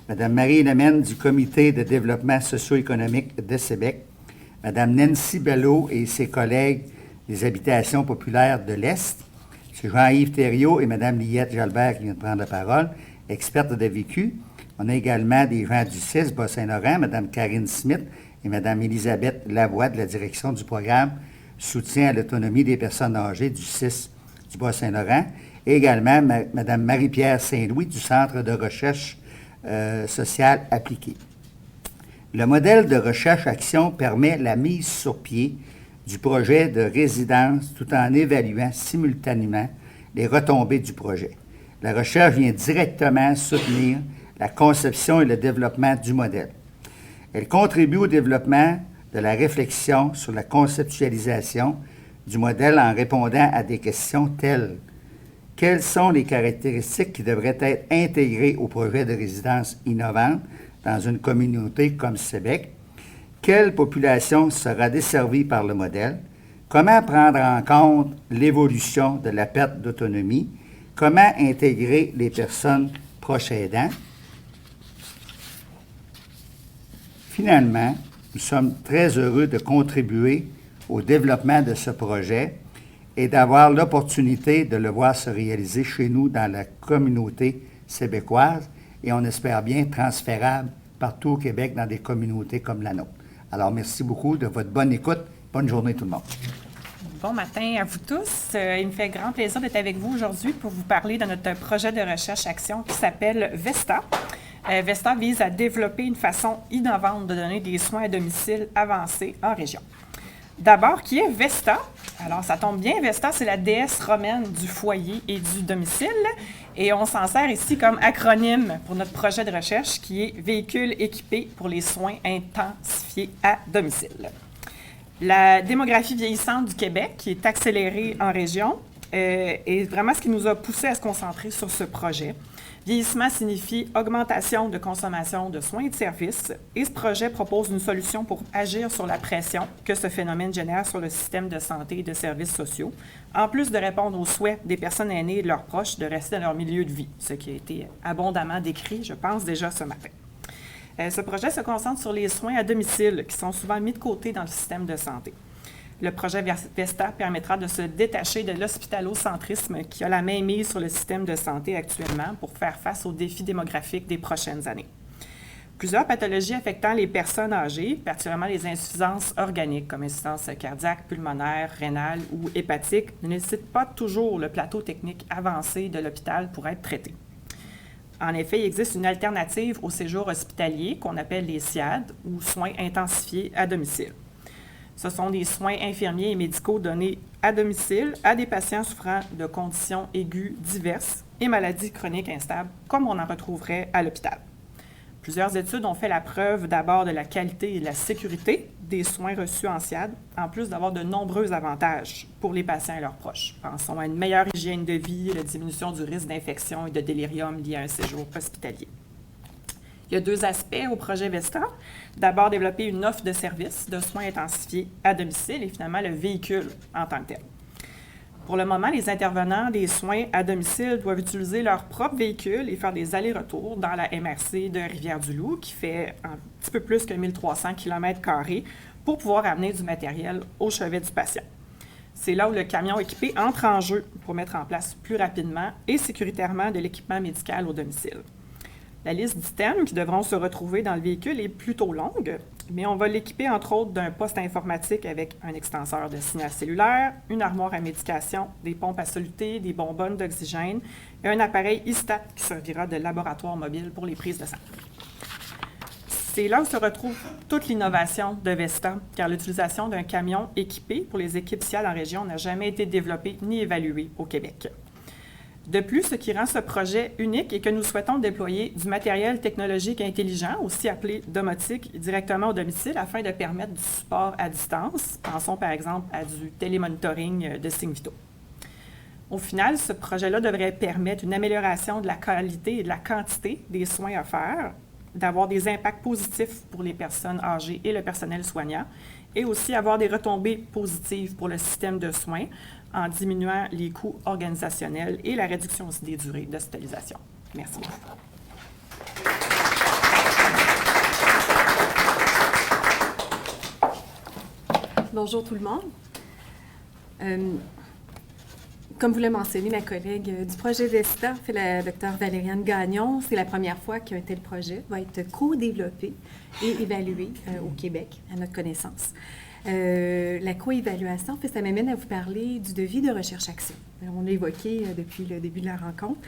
Mme Marie Lemène du comité de développement socio-économique de Sébec, Mme Nancy Belleau et ses collègues des habitations populaires de l'Est, M. Jean-Yves Thériault et Mme Liette Jalbert qui vient de prendre la parole, expertes de vécu. On a également des gens du CIS Bas-Saint-Laurent, Mme Karine Smith et Mme Élisabeth Lavoie de la direction du programme Soutien à l'autonomie des personnes âgées du CIS du Bas-Saint-Laurent, et également Mme Marie-Pierre Saint-Louis du Centre de recherche sociale appliquée. Le modèle de recherche-action permet la mise sur pied du projet de résidence tout en évaluant simultanément les retombées du projet. La recherche vient directement soutenir la conception et le développement du modèle. Elle contribue au développement de la réflexion sur la conceptualisation du modèle en répondant à des questions telles: Quelles sont les caractéristiques qui devraient être intégrées au projet de résidence innovante dans une communauté comme Sébec? Quelle population sera desservie par le modèle? Comment prendre en compte l'évolution de la perte d'autonomie? Comment intégrer les personnes proches aidants? Finalement, nous sommes très heureux de contribuer au développement de ce projet et d'avoir l'opportunité de le voir se réaliser chez nous dans la communauté sébécoise et on espère bien transférable partout au Québec dans des communautés comme la nôtre. Alors, merci beaucoup de votre bonne écoute. Bonne journée tout le monde. Bon matin à vous tous. Il me fait grand plaisir d'être avec vous aujourd'hui pour vous parler de notre projet de recherche-action qui s'appelle VESTA. VESTA vise à développer une façon innovante de donner des soins à domicile avancés en région. D'abord, qui est Vesta? Alors, ça tombe bien, Vesta, c'est la déesse romaine du foyer et du domicile. Et on s'en sert ici comme acronyme pour notre projet de recherche qui est Véhicule équipé pour les soins intensifiés à domicile. La démographie vieillissante du Québec, qui est accélérée en région, est vraiment ce qui nous a poussé à se concentrer sur ce projet. Vieillissement signifie augmentation de consommation de soins et de services, et ce projet propose une solution pour agir sur la pression que ce phénomène génère sur le système de santé et de services sociaux, en plus de répondre aux souhaits des personnes aînées et de leurs proches de rester dans leur milieu de vie, ce qui a été abondamment décrit, je pense, déjà ce matin. Ce projet se concentre sur les soins à domicile qui sont souvent mis de côté dans le système de santé. Le projet VESTA permettra de se détacher de l'hospitalocentrisme qui a la main mise sur le système de santé actuellement pour faire face aux défis démographiques des prochaines années. Plusieurs pathologies affectant les personnes âgées, particulièrement les insuffisances organiques comme insuffisance cardiaque, pulmonaire, rénale ou hépatique, ne nécessitent pas toujours le plateau technique avancé de l'hôpital pour être traitées. En effet, il existe une alternative au séjour hospitalier qu'on appelle les SIAD ou soins intensifiés à domicile. Ce sont des soins infirmiers et médicaux donnés à domicile à des patients souffrant de conditions aiguës diverses et maladies chroniques instables, comme on en retrouverait à l'hôpital. Plusieurs études ont fait la preuve d'abord de la qualité et de la sécurité des soins reçus en SIAD, en plus d'avoir de nombreux avantages pour les patients et leurs proches. Pensons à une meilleure hygiène de vie, la diminution du risque d'infection et de délirium lié à un séjour hospitalier. Il y a deux aspects au projet VESTA. D'abord, développer une offre de services de soins intensifiés à domicile et finalement le véhicule en tant que tel. Pour le moment, les intervenants des soins à domicile doivent utiliser leur propre véhicule et faire des allers-retours dans la MRC de Rivière-du-Loup, qui fait un petit peu plus que 1300 km² pour pouvoir amener du matériel au chevet du patient. C'est là où le camion équipé entre en jeu pour mettre en place plus rapidement et sécuritairement de l'équipement médical au domicile. La liste d'items qui devront se retrouver dans le véhicule est plutôt longue, mais on va l'équiper entre autres d'un poste informatique avec un extenseur de signal cellulaire, une armoire à médication, des pompes à soluté, des bonbonnes d'oxygène et un appareil ISTAT qui servira de laboratoire mobile pour les prises de sang. C'est là où se retrouve toute l'innovation de VESTA, car l'utilisation d'un camion équipé pour les équipes SIAD en région n'a jamais été développée ni évaluée au Québec. De plus, ce qui rend ce projet unique est que nous souhaitons déployer du matériel technologique intelligent, aussi appelé domotique, directement au domicile afin de permettre du support à distance. Pensons par exemple à du télémonitoring de signes vitaux. Au final, ce projet-là devrait permettre une amélioration de la qualité et de la quantité des soins offerts, d'avoir des impacts positifs pour les personnes âgées et le personnel soignant, et aussi avoir des retombées positives pour le système de soins, en diminuant les coûts organisationnels et la réduction aussi des durées d'hospitalisation. Merci beaucoup. Bonjour tout le monde. Comme vous l'avez mentionné, ma collègue du projet VESTA, la Dr Valériane Gagnon, c'est la première fois qu'un tel projet va être co-développé et évalué au Québec, à notre connaissance. La co-évaluation, ça m'amène à vous parler du devis de recherche-action. On l'a évoqué depuis le début de la rencontre.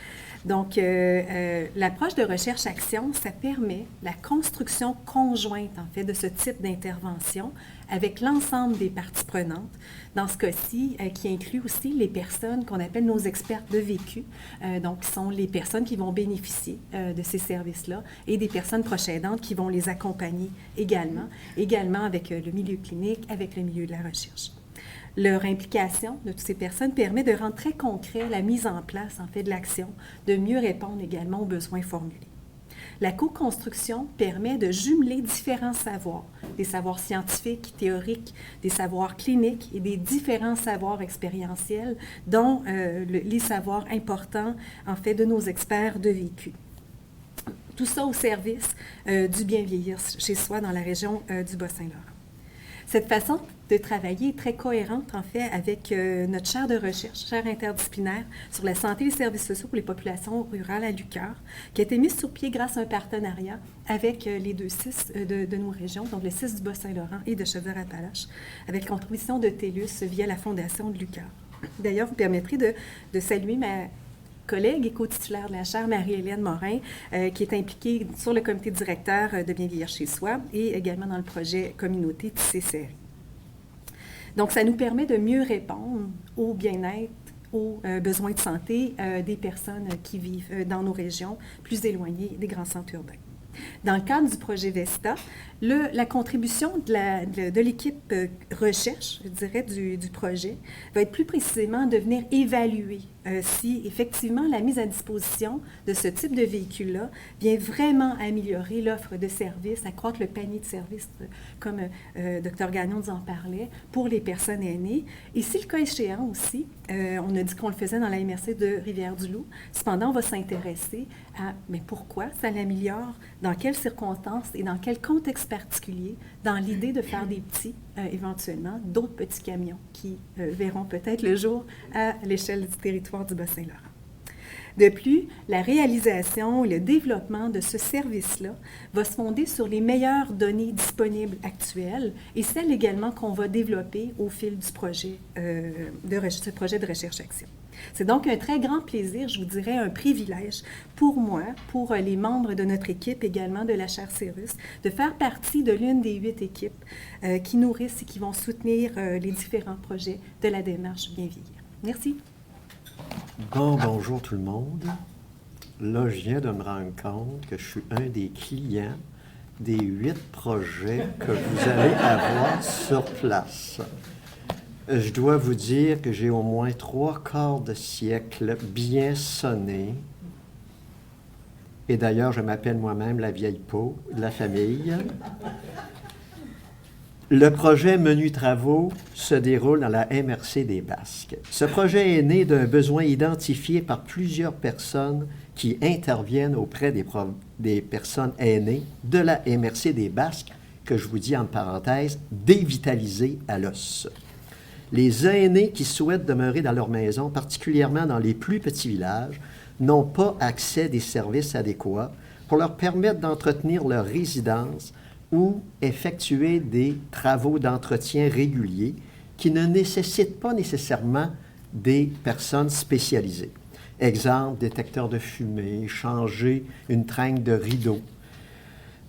Donc, l'approche de recherche-action, ça permet la construction conjointe, en fait, de ce type d'intervention avec l'ensemble des parties prenantes. Dans ce cas-ci, qui inclut aussi les personnes qu'on appelle nos experts de vécu, donc qui sont les personnes qui vont bénéficier de ces services-là et des personnes proches aidantes qui vont les accompagner également avec le milieu clinique, avec le milieu de la recherche. Leur implication de toutes ces personnes permet de rendre très concret la mise en place, en fait, de l'action, de mieux répondre également aux besoins formulés. La co-construction permet de jumeler différents savoirs, des savoirs scientifiques, théoriques, des savoirs cliniques et des différents savoirs expérientiels, dont les savoirs importants, en fait, de nos experts de vécu. Tout ça au service du bien vieillir chez soi dans la région du Bas-Saint-Laurent. Cette façon de travailler est très cohérente, en fait, avec notre chaire de recherche, chaire interdisciplinaire sur la santé et les services sociaux pour les populations rurales à l'UQAR, qui a été mise sur pied grâce à un partenariat avec les 2 CIS de nos régions, donc le CIS du Bas-Saint-Laurent et de Chaudière-Appalaches, avec la contribution de TELUS via la fondation de l'UQAR. D'ailleurs, vous permettrez de saluer ma collègue et co-titulaire de la chaire, Marie-Hélène Morin, qui est impliquée sur le comité directeur de Bien vieillir chez soi et également dans le projet Communauté Tissé Serré. Donc, ça nous permet de mieux répondre au bien-être, aux besoins de santé des personnes qui vivent dans nos régions plus éloignées des grands centres urbains. Dans le cadre du projet VESTA, la contribution de l'équipe recherche, je dirais, du projet, va être plus précisément de venir évaluer si effectivement la mise à disposition de ce type de véhicule-là vient vraiment améliorer l'offre de services, accroître le panier de services, comme Dr Gagnon nous en parlait, pour les personnes aînées. Et si le cas échéant aussi, on a dit qu'on le faisait dans la MRC de Rivière-du-Loup, cependant, on va s'intéresser à mais pourquoi ça l'améliore, dans quelles circonstances et dans quel contexte particulier, dans l'idée de faire des petits, éventuellement, d'autres petits camions qui verront peut-être le jour à l'échelle du territoire du Bas-Saint-Laurent. De plus, la réalisation et le développement de ce service-là va se fonder sur les meilleures données disponibles actuelles et celles également qu'on va développer au fil du projet ce projet de recherche-action. C'est donc un très grand plaisir, je vous dirais un privilège pour moi, pour les membres de notre équipe également de la chaire Cérus, de faire partie de l'une des 8 équipes qui nourrissent et qui vont soutenir les différents projets de la démarche Bien vieillir. Merci. Bonjour tout le monde. Là, je viens de me rendre compte que je suis un des clients des 8 projets que vous allez avoir sur place. Je dois vous dire que j'ai au moins 3/4 de siècle bien sonné. Et d'ailleurs, je m'appelle moi-même la vieille peau de la famille. Le projet Menu Travaux se déroule dans la MRC des Basques. Ce projet est né d'un besoin identifié par plusieurs personnes qui interviennent auprès des personnes aînées de la MRC des Basques, que je vous dis en parenthèse, dévitalisées à l'os. Les aînés qui souhaitent demeurer dans leur maison, particulièrement dans les plus petits villages, n'ont pas accès à des services adéquats pour leur permettre d'entretenir leur résidence ou effectuer des travaux d'entretien réguliers qui ne nécessitent pas nécessairement des personnes spécialisées. Exemple, détecteur de fumée, changer une tringle de rideau.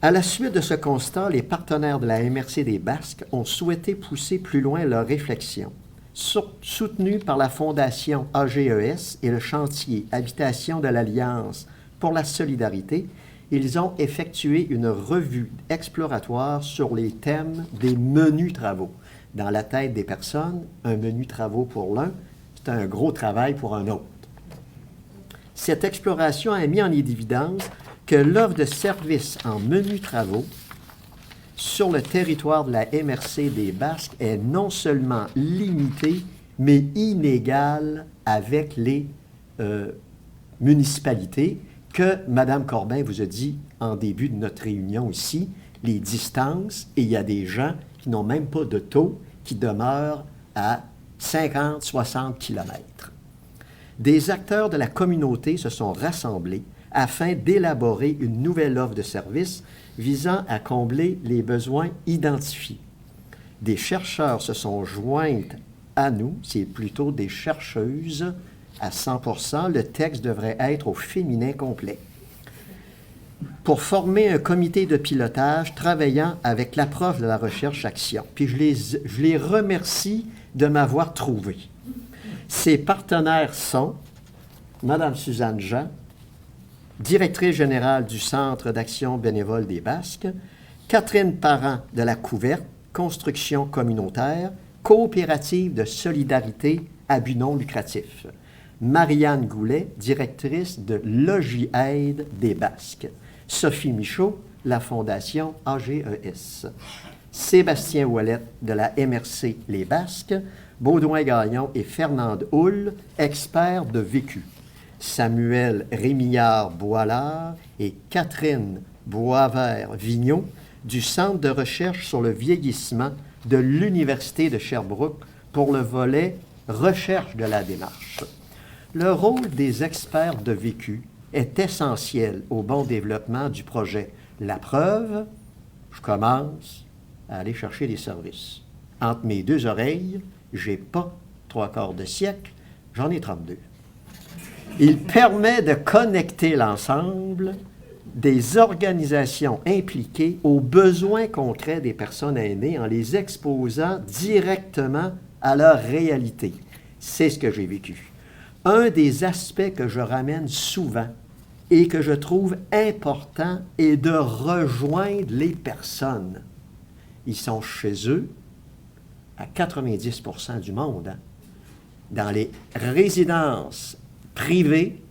À la suite de ce constat, les partenaires de la MRC des Basques ont souhaité pousser plus loin leur réflexion. Soutenus par la Fondation AGES et le chantier Habitation de l'Alliance pour la solidarité, ils ont effectué une revue exploratoire sur les thèmes des menus travaux. Dans la tête des personnes, un menu travaux pour l'un, c'est un gros travail pour un autre. Cette exploration a mis en évidence que l'offre de services en menu travaux sur le territoire de la MRC des Basques est non seulement limitée, mais inégale avec les municipalités, que Mme Corbin vous a dit en début de notre réunion ici, les distances, et il y a des gens qui n'ont même pas d'auto, qui demeurent à 50-60 kilomètres. Des acteurs de la communauté se sont rassemblés afin d'élaborer une nouvelle offre de services visant à combler les besoins identifiés. Des chercheurs se sont joints à nous, c'est plutôt des chercheuses à 100%, le texte devrait être au féminin complet, pour former un comité de pilotage travaillant avec l'approche de la recherche-action. Puis je les remercie de m'avoir trouvé. Ses partenaires sont Mme Suzanne Jean, directrice générale du Centre d'action bénévole des Basques, Catherine Parent de la Couverte, construction communautaire, coopérative de solidarité à but non lucratif. Marianne Goulet, directrice de Logis Aide des Basques. Sophie Michaud, la Fondation AGES. Sébastien Ouellet de la MRC Les Basques. Baudouin Gagnon et Fernande Houle, experts de vécu. Samuel Rémillard-Boilard et Catherine Boisvert-Vigneault du Centre de recherche sur le vieillissement de l'Université de Sherbrooke pour le volet recherche de la démarche. Le rôle des experts de vécu est essentiel au bon développement du projet. La preuve, je commence à aller chercher des services. Entre mes deux oreilles, j'ai pas 3/4 de siècle, j'en ai 32. Il permet de connecter l'ensemble des organisations impliquées aux besoins concrets des personnes aînées en les exposant directement à leur réalité. C'est ce que j'ai vécu. Un des aspects que je ramène souvent et que je trouve important est de rejoindre les personnes. Ils sont chez eux, à 90% du monde, hein, dans les résidences privées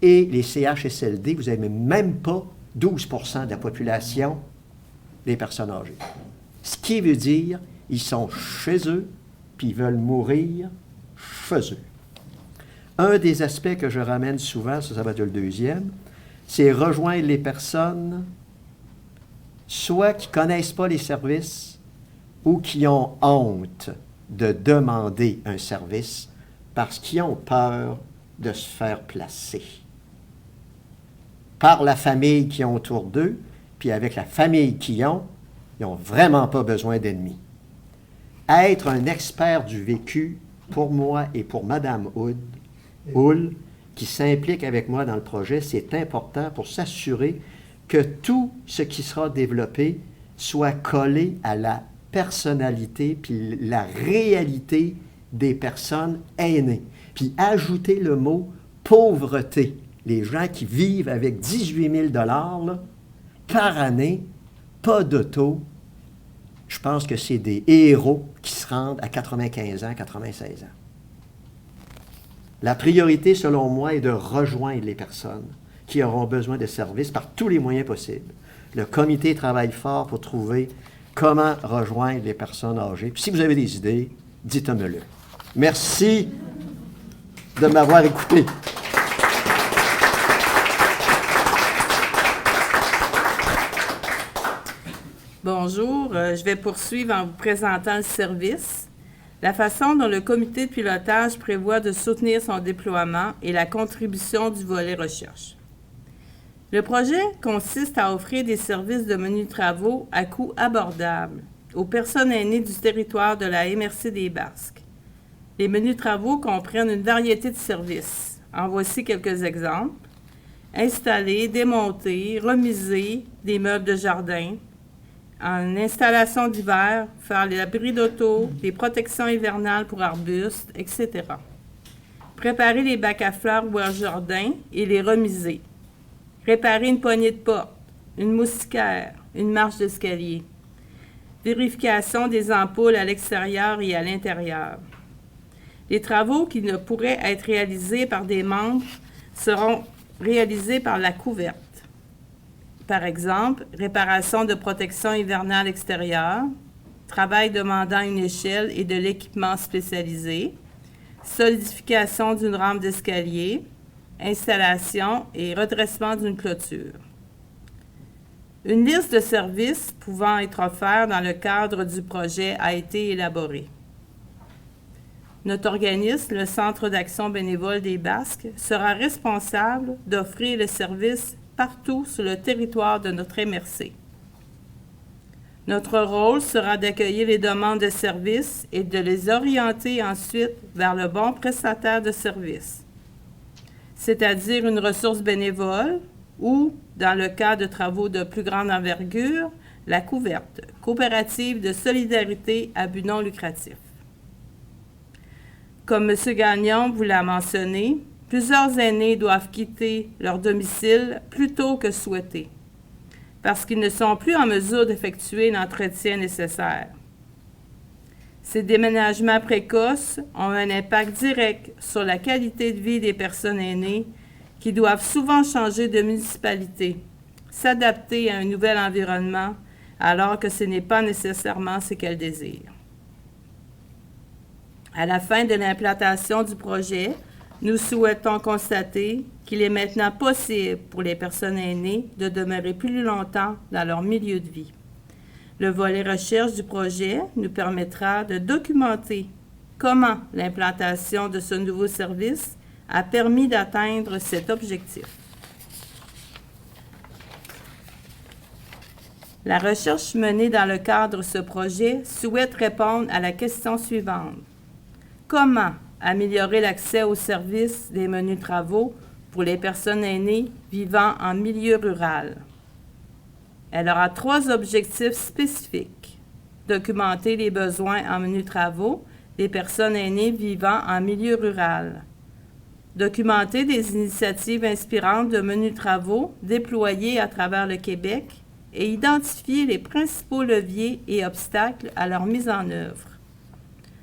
et les CHSLD, vous n'avez même pas 12% de la population des personnes âgées. Ce qui veut dire ils sont chez eux, puis ils veulent mourir chez eux. Un des aspects que je ramène souvent, ça va être le deuxième, c'est rejoindre les personnes, soit qui ne connaissent pas les services ou qui ont honte de demander un service parce qu'ils ont peur de se faire placer. Par la famille qu'ils ont autour d'eux, puis avec la famille qu'ils ont, ils n'ont vraiment pas besoin d'ennemis. Être un expert du vécu, pour moi et pour Mme Houle, qui s'implique avec moi dans le projet, c'est important pour s'assurer que tout ce qui sera développé soit collé à la personnalité puis la réalité des personnes aînées. Puis ajouter le mot pauvreté. Les gens qui vivent avec 18 000 $ là, par année, pas d'auto, je pense que c'est des héros qui se rendent à 95 ans, 96 ans. La priorité, selon moi, est de rejoindre les personnes qui auront besoin de services par tous les moyens possibles. Le comité travaille fort pour trouver comment rejoindre les personnes âgées. Puis si vous avez des idées, dites-le. Merci de m'avoir écouté. Bonjour, je vais poursuivre en vous présentant le service, la façon dont le comité de pilotage prévoit de soutenir son déploiement et la contribution du volet recherche. Le projet consiste à offrir des services de menus travaux à coût abordable aux personnes aînées du territoire de la MRC des Basques. Les menus travaux comprennent une variété de services. En voici quelques exemples. Installer, démonter, remiser des meubles de jardin, en installation d'hiver, faire l'abri d'auto, des protections hivernales pour arbustes, etc. Préparer les bacs à fleurs ou à jardin et les remiser. Réparer une poignée de porte, une moustiquaire, une marche d'escalier. Vérification des ampoules à l'extérieur et à l'intérieur. Les travaux qui ne pourraient être réalisés par des membres seront réalisés par la couverte. Par exemple, réparation de protection hivernale extérieure, travail demandant une échelle et de l'équipement spécialisé, solidification d'une rampe d'escalier, installation et redressement d'une clôture. Une liste de services pouvant être offerts dans le cadre du projet a été élaborée. Notre organisme, le Centre d'action bénévole des Basques, sera responsable d'offrir le service partout sur le territoire de notre MRC. Notre rôle sera d'accueillir les demandes de services et de les orienter ensuite vers le bon prestataire de services, c'est-à-dire une ressource bénévole ou, dans le cas de travaux de plus grande envergure, la couverte, coopérative de solidarité à but non lucratif. Comme M. Gagnon vous l'a mentionné, plusieurs aînés doivent quitter leur domicile plus tôt que souhaité, parce qu'ils ne sont plus en mesure d'effectuer l'entretien nécessaire. Ces déménagements précoces ont un impact direct sur la qualité de vie des personnes aînées qui doivent souvent changer de municipalité, s'adapter à un nouvel environnement, alors que ce n'est pas nécessairement ce qu'elles désirent. À la fin de l'implantation du projet, nous souhaitons constater qu'il est maintenant possible pour les personnes aînées de demeurer plus longtemps dans leur milieu de vie. Le volet recherche du projet nous permettra de documenter comment l'implantation de ce nouveau service a permis d'atteindre cet objectif. La recherche menée dans le cadre de ce projet souhaite répondre à la question suivante. Comment améliorer l'accès aux services des menus travaux pour les personnes aînées vivant en milieu rural? Elle aura 3 objectifs spécifiques. Documenter les besoins en menus travaux des personnes aînées vivant en milieu rural. Documenter des initiatives inspirantes de menus travaux déployés à travers le Québec et identifier les principaux leviers et obstacles à leur mise en œuvre.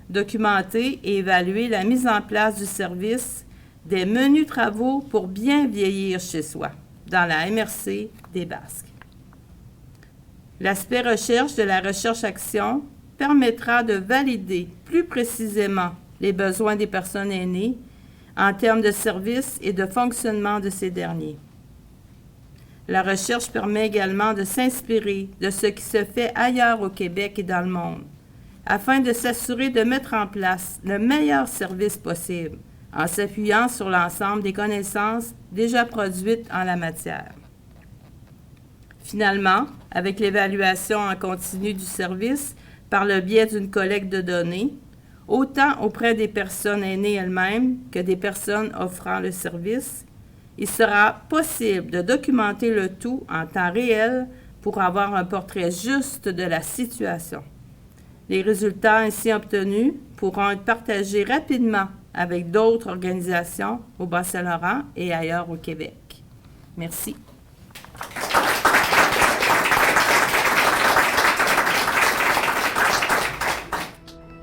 Documenter et évaluer la mise en place du service des menus travaux pour bien vieillir chez soi, dans la MRC des Basques. L'aspect recherche de la recherche-action permettra de valider plus précisément les besoins des personnes aînées en termes de services et de fonctionnement de ces derniers. La recherche permet également de s'inspirer de ce qui se fait ailleurs au Québec et dans le monde, afin de s'assurer de mettre en place le meilleur service possible, en s'appuyant sur l'ensemble des connaissances déjà produites en la matière. Finalement, avec l'évaluation en continu du service par le biais d'une collecte de données, autant auprès des personnes aînées elles-mêmes que des personnes offrant le service, il sera possible de documenter le tout en temps réel pour avoir un portrait juste de la situation. Les résultats ainsi obtenus pourront être partagés rapidement avec d'autres organisations au Bas-Saint-Laurent et ailleurs au Québec. Merci.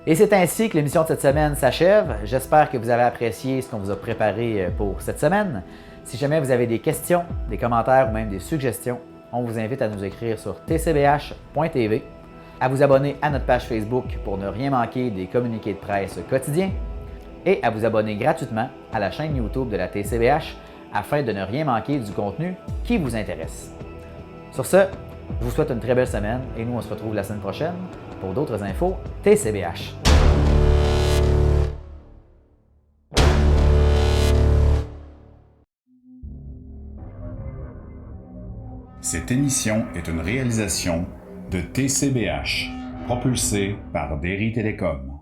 Et c'est ainsi que l'émission de cette semaine s'achève. J'espère que vous avez apprécié ce qu'on vous a préparé pour cette semaine. Si jamais vous avez des questions, des commentaires ou même des suggestions, on vous invite à nous écrire sur tcbh.tv, à vous abonner à notre page Facebook pour ne rien manquer des communiqués de presse quotidiens et à vous abonner gratuitement à la chaîne YouTube de la TCBH afin de ne rien manquer du contenu qui vous intéresse. Sur ce, je vous souhaite une très belle semaine et nous on se retrouve la semaine prochaine pour d'autres infos TCBH. Cette émission est une réalisation de TCBH, propulsée par Derry Télécom.